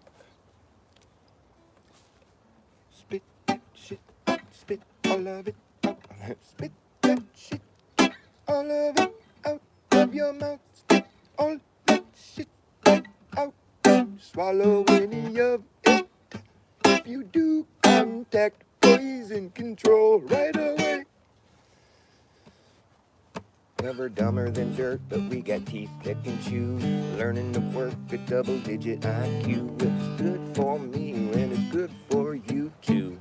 Spit that shit out, spit all of it out. Spit that shit out, all of it out of your mouth. Spit all that shit right out. Swallow any of it. If you do, contact poison control right away. Never dumber than dirt, but we got teeth that can chew. Learning to work a double-digit IQ. It's good for me and it's good for you too.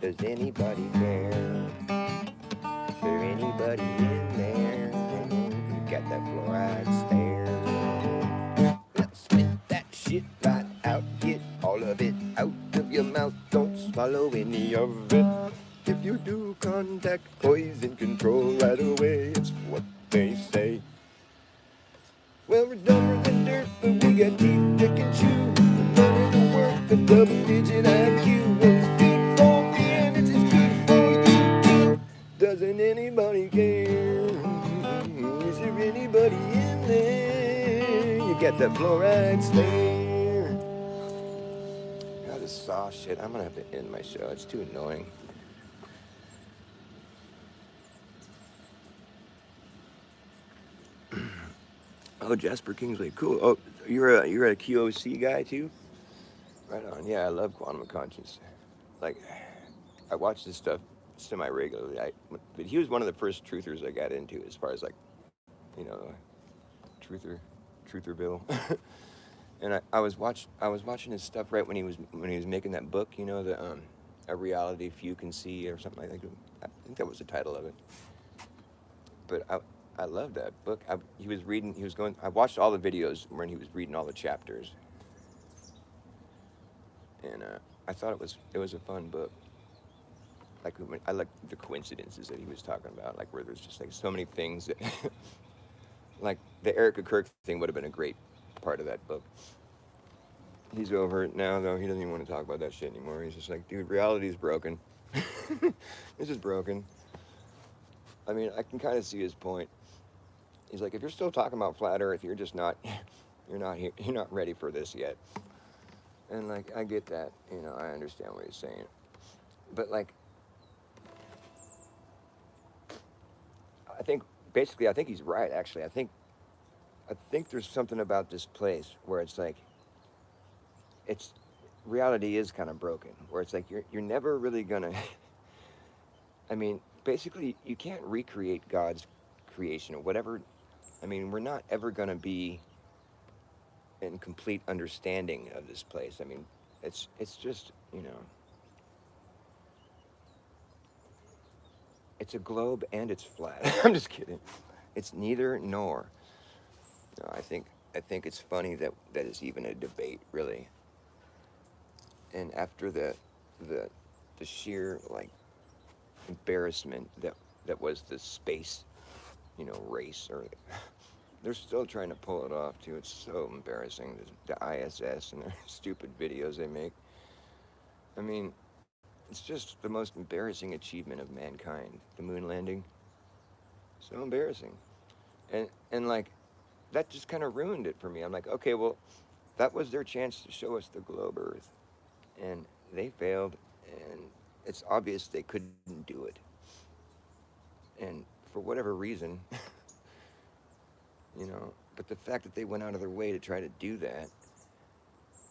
Does anybody care? Is there anybody in there? You got that fluoride stare. Now spit that shit right out. Get all of it out of your mouth. Don't swallow any of it. If you do, contact poison control right away. It's what they say. Well, we're dumber than dirt, but we got teeth that can chew. Learning to work a double-digit IQ. Well, it's good for me and it's good for you too. Doesn't anybody care? Is there anybody in there? You got that fluoride stare. God, this saw shit. I'm gonna have to end my show. It's too annoying. Oh, Jasper Kingsley, cool. Oh, you're a QOC guy too? Right on. Yeah, I love Quantum of Conscience. Like, I watch this stuff semi-regularly. But he was one of the first truthers I got into, as far as like, you know, Trutherville. And I was watching his stuff right when he was making that book, you know, the A Reality Few Can See or something. I think that was the title of it. But I love that book. He was reading. He was going. I watched all the videos when he was reading all the chapters, and I thought it was a fun book. I like the coincidences that he was talking about, like where there's just like so many things that, like the Erica Kirk thing would have been a great part of that book. He's over it now, though. He doesn't even want to talk about that shit anymore. He's just like, dude, reality's broken. This is broken. I mean, I can kind of see his point. He's like, if you're still talking about flat Earth, you're just not, you're not here, you're not ready for this yet. And like, I get that. You know, I understand what he's saying. But like, I think basically, I think he's right. Actually, I think there's something about this place where it's like, it's reality is kind of broken. Where it's like you're never really gonna. I mean, basically, you can't recreate God's creation or whatever. I mean, we're not ever gonna be in complete understanding of this place. I mean, it's just, you know, it's a globe and it's flat. I'm just kidding. It's neither nor. No, I think it's funny that it's even a debate, really. And after the the sheer like embarrassment that was the space, you know, race, or they're still trying to pull it off too. It's so embarrassing. The ISS and their stupid videos they make. I mean, it's just the most embarrassing achievement of mankind. The moon landing, so embarrassing, and like that just kind of ruined it for me. I'm like, okay, well, that was their chance to show us the globe Earth, and they failed, and it's obvious they couldn't do it. And for whatever reason, you know, but the fact that they went out of their way to try to do that,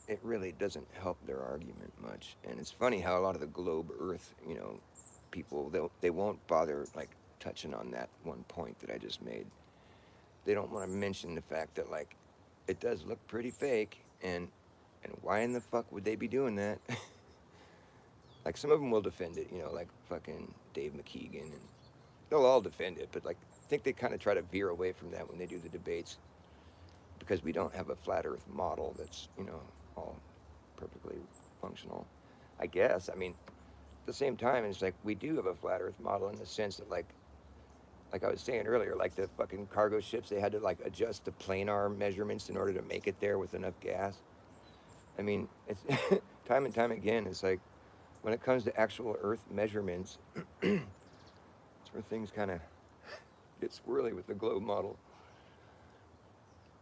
it really doesn't help their argument much. And it's funny how a lot of the globe Earth, you know, people they won't bother like touching on that one point that I just made. They don't want to mention the fact that like it does look pretty fake, and why in the fuck would they be doing that? Like some of them will defend it, you know, like fucking Dave McKeegan, and they'll all defend it, but like I think they kind of try to veer away from that when they do the debates because we don't have a flat Earth model that's, you know, all perfectly functional. I guess. I mean, at the same time, it's like we do have a flat Earth model in the sense that like I was saying earlier, like the fucking cargo ships, they had to like adjust the planar measurements in order to make it there with enough gas. I mean, it's time and time again. It's like when it comes to actual Earth measurements, it's where things kind of get swirly with the globe model.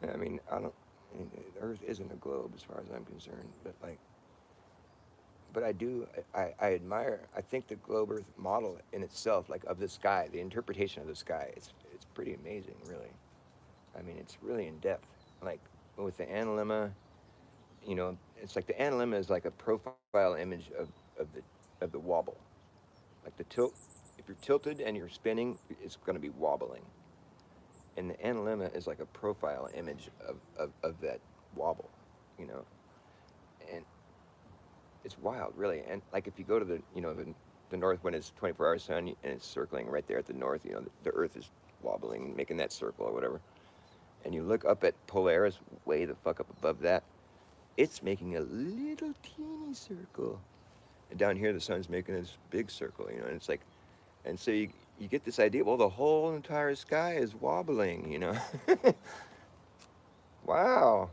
I mean, I don't. I mean, the Earth isn't a globe as far as I'm concerned, but like, but I do. I admire. I think the globe Earth model in itself, like of the sky, the interpretation of the sky, it's pretty amazing, really. I mean, it's really in depth. Like with the analemma, you know, it's like the analemma is like a profile image of the wobble. Like the tilt, if you're tilted and you're spinning, it's going to be wobbling. And the analemma is like a profile image of that wobble, you know. And it's wild, really. And like if you go to the, you know, the north when it's 24-hour sun and it's circling right there at the north, you know, the Earth is wobbling, making that circle or whatever. And you look up at Polaris, way the fuck up above that, it's making a little teeny circle. And down here, the sun's making this big circle, you know, and it's like, and so you get this idea, well, the whole entire sky is wobbling, you know. Wow.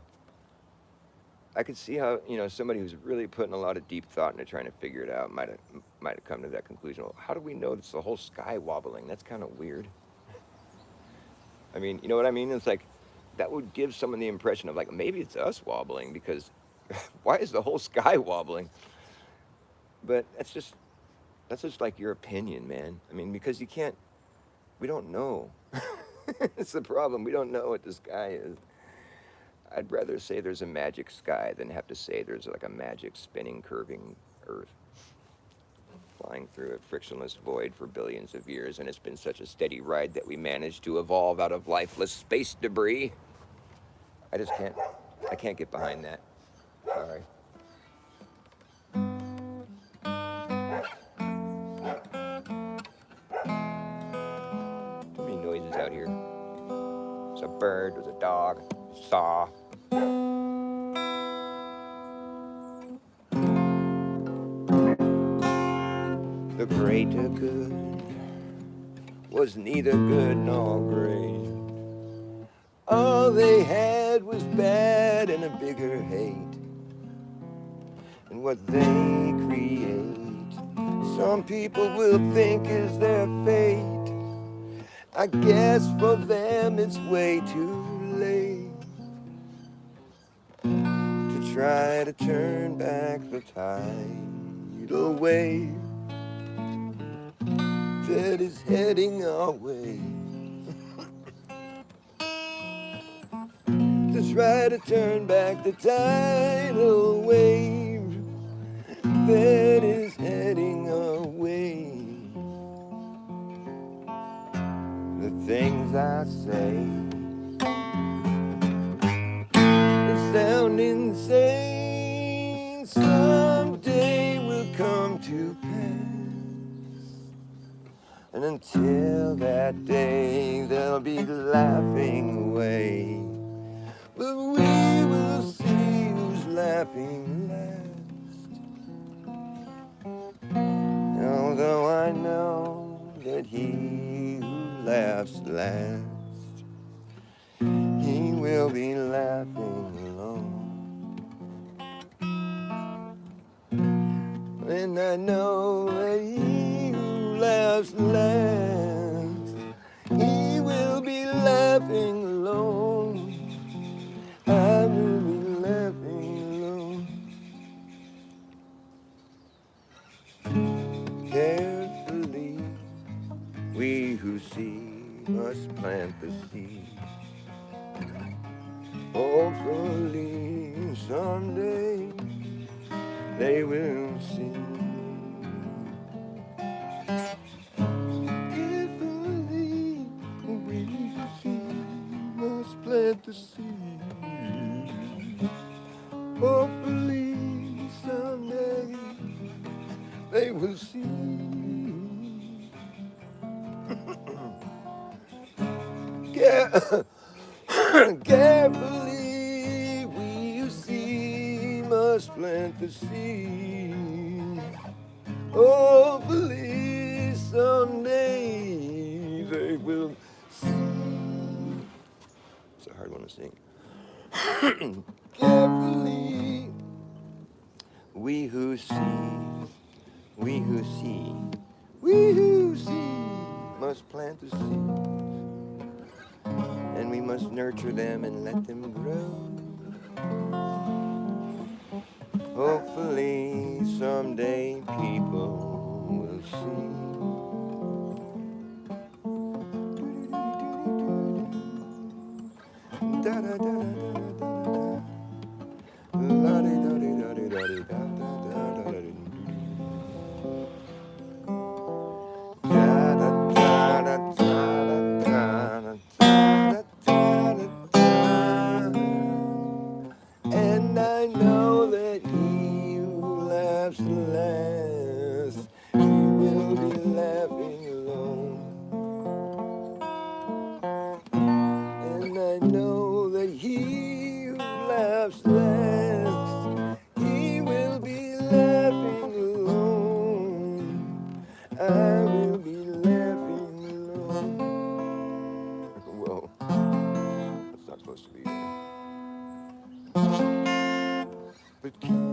I could see how, you know, somebody who's really putting a lot of deep thought into trying to figure it out might have come to that conclusion. Well, how do we know it's the whole sky wobbling? That's kind of weird. I mean, you know what I mean? It's like that would give someone the impression of like maybe it's us wobbling because why is the whole sky wobbling? But that's just like your opinion, man. I mean, because you can't, we don't know. It's the problem. We don't know what the sky is. I'd rather say there's a magic sky than have to say there's like a magic spinning, curving Earth flying through a frictionless void for billions of years, and it's been such a steady ride that we managed to evolve out of lifeless space debris. I just can't. I can't get behind that. Sorry. Too many noises out here. There's a bird, there's a dog, saw. The greater good was neither good nor great. All they had was bad and a bigger hate. And what they create, some people will think is their fate. I guess for them it's way too late to try to turn back the tidal wave that is heading our way. To try to turn back the tidal wave that is heading our way. The things I say sound insane, someday will come to pass. And until that day, they'll be laughing away. But we will see who's laughing last. Although I know that he who laughs last, he will be laughing alone. And I know that he who laughs last, he will be laughing alone. I will be laughing alone. Carefully, we who see must plant the seed. Hopefully someday they will see. Carefully, we who see must plant the seed. Hopefully someday they will see. Carefully, we who see must plant the seed. Hopefully someday they will see. It's a hard one to sing. Carefully, we who see, we who see, we who see must plant the seed. And we must nurture them and let them grow. Hopefully someday people will see. Da da da da da da da. La di da di da di da di da da da da da. And I know that he who laughs last, he will be laughing alone. And I know that he who laughs last, he will be laughing alone. I will be laughing alone. Whoa, that's not supposed to be there. But carefully,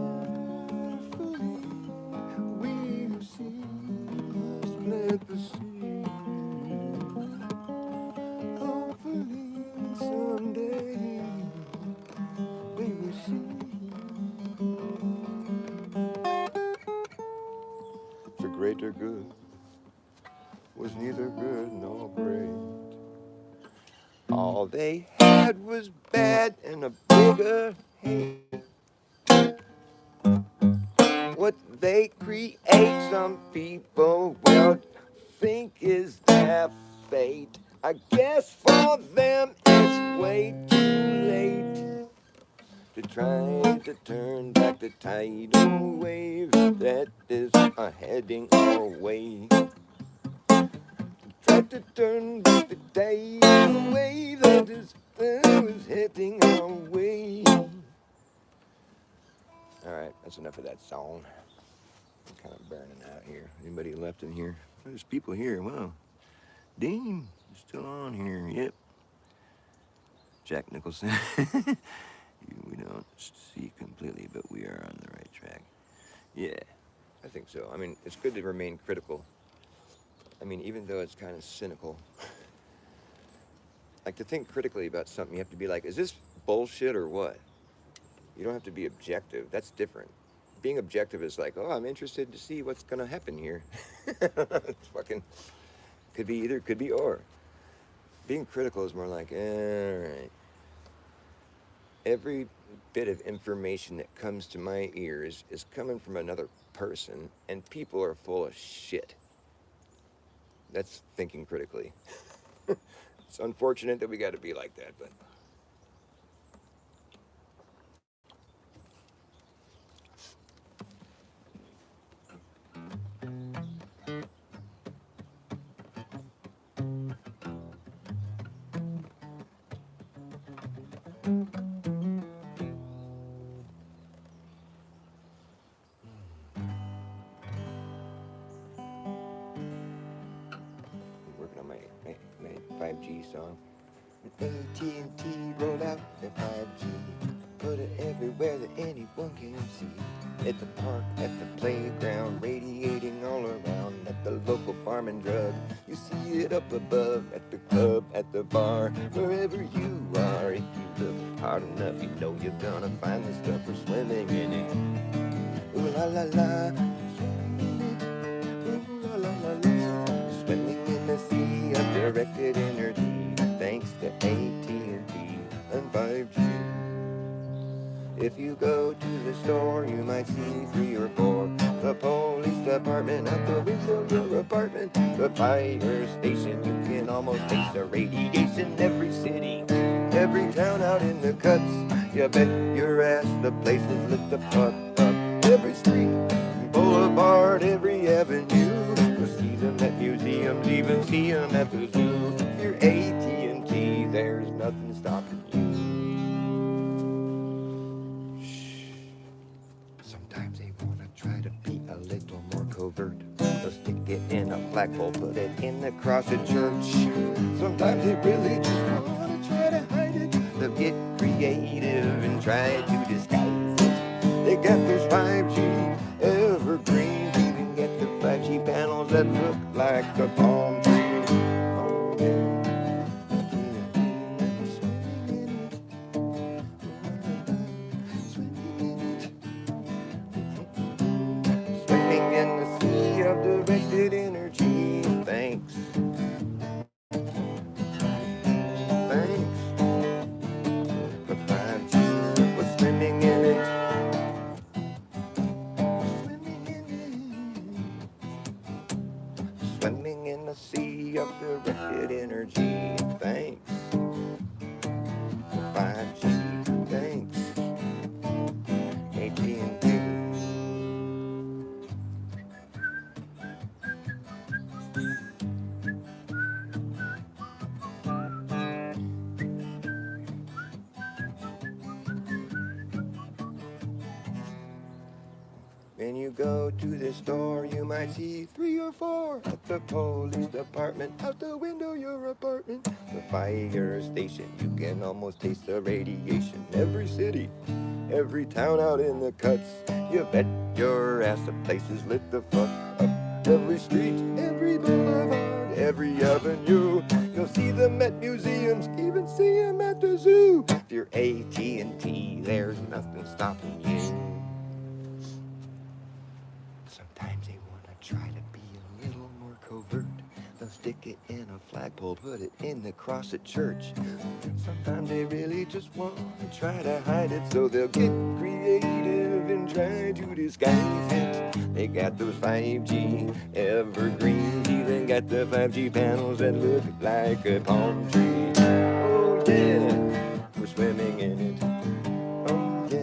we who see must plant the seed. Hopefully someday we will see. The greater good was neither good nor great. All they had was bad and a bigger hate. What they create, some people will think is their fate. I guess for them it's way too late to try to turn back the tidal wave that is heading our way. Try to turn back the tidal wave that is heading our way. Alright, that's enough of that song. I'm kind of burning out here. Anybody left in here? There's people here. Wow. Dean is still on here. Yep. Jack Nicholson. We don't see completely, but we are on the right track. Yeah, I think so. I mean, it's good to remain critical. I mean, even though it's kind of cynical. Like, to think critically about something, you have to be like, is this bullshit or what? You don't have to be objective. That's different. Being objective is like, oh, I'm interested to see what's going to happen here. It's fucking, could be either, could be or. Being critical is more like, all right. Every bit of information that comes to my ears is coming from another person, and people are full of shit. That's thinking critically. It's unfortunate that we got to be like that, but... working on my 5G song. AT&T rolled out their 5G, put it everywhere that anyone can see. At the park, at the playground, radiating all around. At the local farm and drug, you see it up above. At the club, at the bar, wherever you are. If you look hard enough, you know you're gonna find the stuff for swimming in it. Ooh la la la, swimming in it. Ooh la la la la, swimming in the sea of directed energy, thanks to AT&T and 5G. If you go to the store, you might see 3 or 4. The police department, out the window of your apartment. The fire station, you can almost taste the radiation. Every city, every town out in the cuts, you bet your ass the place is lit the fuck up. Every street, boulevard, every avenue, you'll see them at museums, even see them at the zoo. If you're AT&T, there's nothing stopping you. Sometimes they wanna try to be a little more covert. They'll stick it in a flagpole, put it in the cross at church. Sometimes they really just wanna try to hide it. They'll get creative and try to disguise it. They got those 5G evergreens, even get the 5G panels that look like a palm tree. Oh, yeah. Swimming in the sea of directed energy. Thanks. Thanks for 5G. We're swimming in it. Swimming in it. Swimming in the sea of directed energy. Thanks for 5G. Thanks. AT&T. When you go to the store, you might see 3 or 4. At the police department, out the window your apartment. The fire station, you can almost taste the radiation. Every city, every town out in the cuts, you bet your ass the place is lit the fuck up. Every street, every boulevard, every avenue, you'll see them at museums, even see them at the zoo. If you're AT&T, there's nothing stopping you. Sometimes they want to try to be a little more covert. They'll stick it in a flagpole, put it in the cross at church. Sometimes they really just want to try to hide it, so they'll get creative and try to disguise it. They got those 5G evergreens, even got the 5G panels that look like a palm tree. Oh yeah, we're swimming in it. Oh yeah.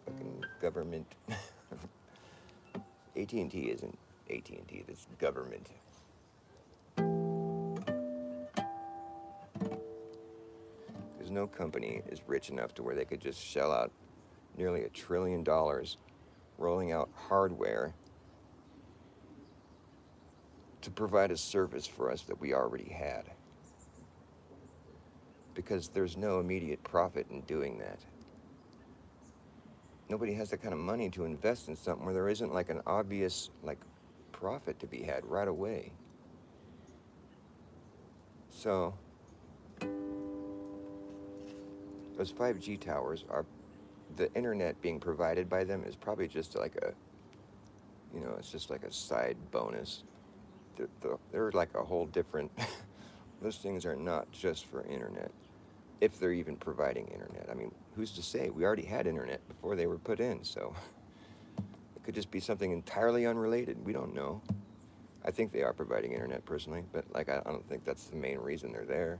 fucking government. AT&T isn't AT&T, it's government. Because no company is rich enough to where they could just shell out nearly $1 trillion rolling out hardware to provide a service for us that we already had. Because there's no immediate profit in doing that. Nobody has that kind of money to invest in something where there isn't like an obvious like profit to be had right away. So those 5G towers are, the internet being provided by them is probably just like a, you know, it's just like a side bonus. They're like a whole different, those things are not just for internet, if they're even providing internet. I mean, who's to say? We already had internet before they were put in, so it could just be something entirely unrelated. We don't know. I think they are providing internet personally, but like I don't think that's the main reason they're there.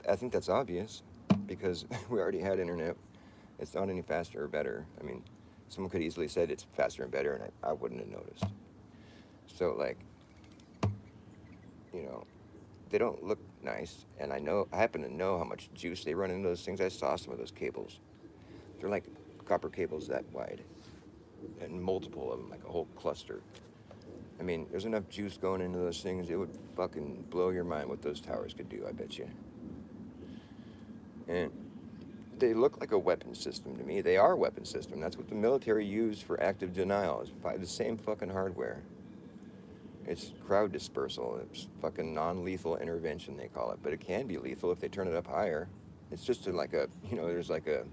I think that's obvious because we already had internet. It's not any faster or better. I mean, someone could easily said it's faster and better, and I wouldn't have noticed. So like, you know, they don't look nice, and I happen to know how much juice they run into those things. I saw some of those cables. They're like copper cables that wide, and multiple of them, like a whole cluster. I mean, there's enough juice going into those things, it would fucking blow your mind what those towers could do, I bet you. And they look like a weapon system to me. They are a weapon system. That's what the military used for active denial, is the same fucking hardware. It's crowd dispersal. It's fucking non-lethal intervention, they call it. But it can be lethal if they turn it up higher. It's just like a, you know, there's like a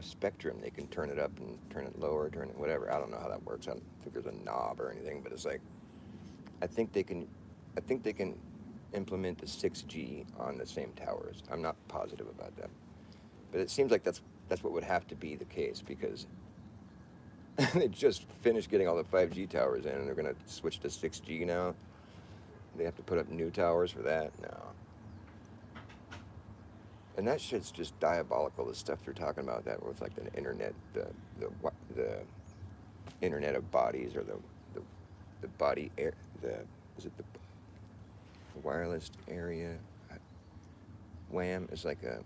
spectrum. They can turn it up and turn it lower, turn it whatever. I don't know how that works. I don't think there's a knob or anything, but it's like, I think they can implement the 6G on the same towers. I'm not positive about that. But it seems like that's what would have to be the case, because they just finished getting all the 5G towers in, and they're going to switch to 6G now. They have to put up new towers for that? No. And that shit's just diabolical, the stuff they're talking about, that with like the internet, the internet of bodies, or the body air, is it the wireless area? WAM is like a,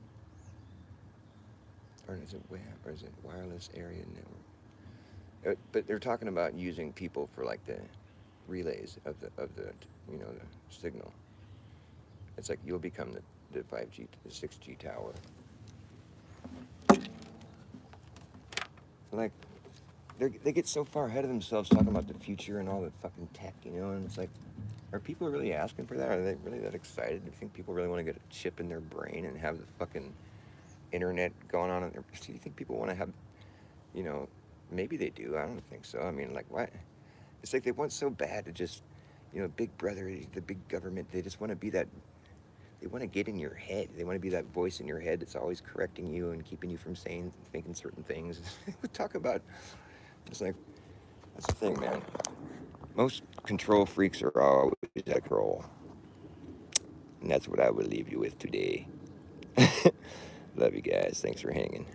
or is it WAM, or is it wireless area network? But they're talking about using people for like the relays of the you know, the signal. It's like you'll become the 5G, the 6G tower. Like, they get so far ahead of themselves talking about the future and all the fucking tech, you know, and it's like, are people really asking for that? Are they really that excited? Do you think people really want to get a chip in their brain and have the fucking internet going on in their, do you think people want to have, you know, maybe they do, I don't think so. I mean, like, what? It's like they want so bad to just, you know, Big Brother, the big government, they just want to be that, they want to get in your head. They want to be that voice in your head that's always correcting you and keeping you from thinking certain things. We talk about, it's like, that's the thing, man. Most control freaks are always at control. And that's what I would leave you with today. Love you guys. Thanks for hanging.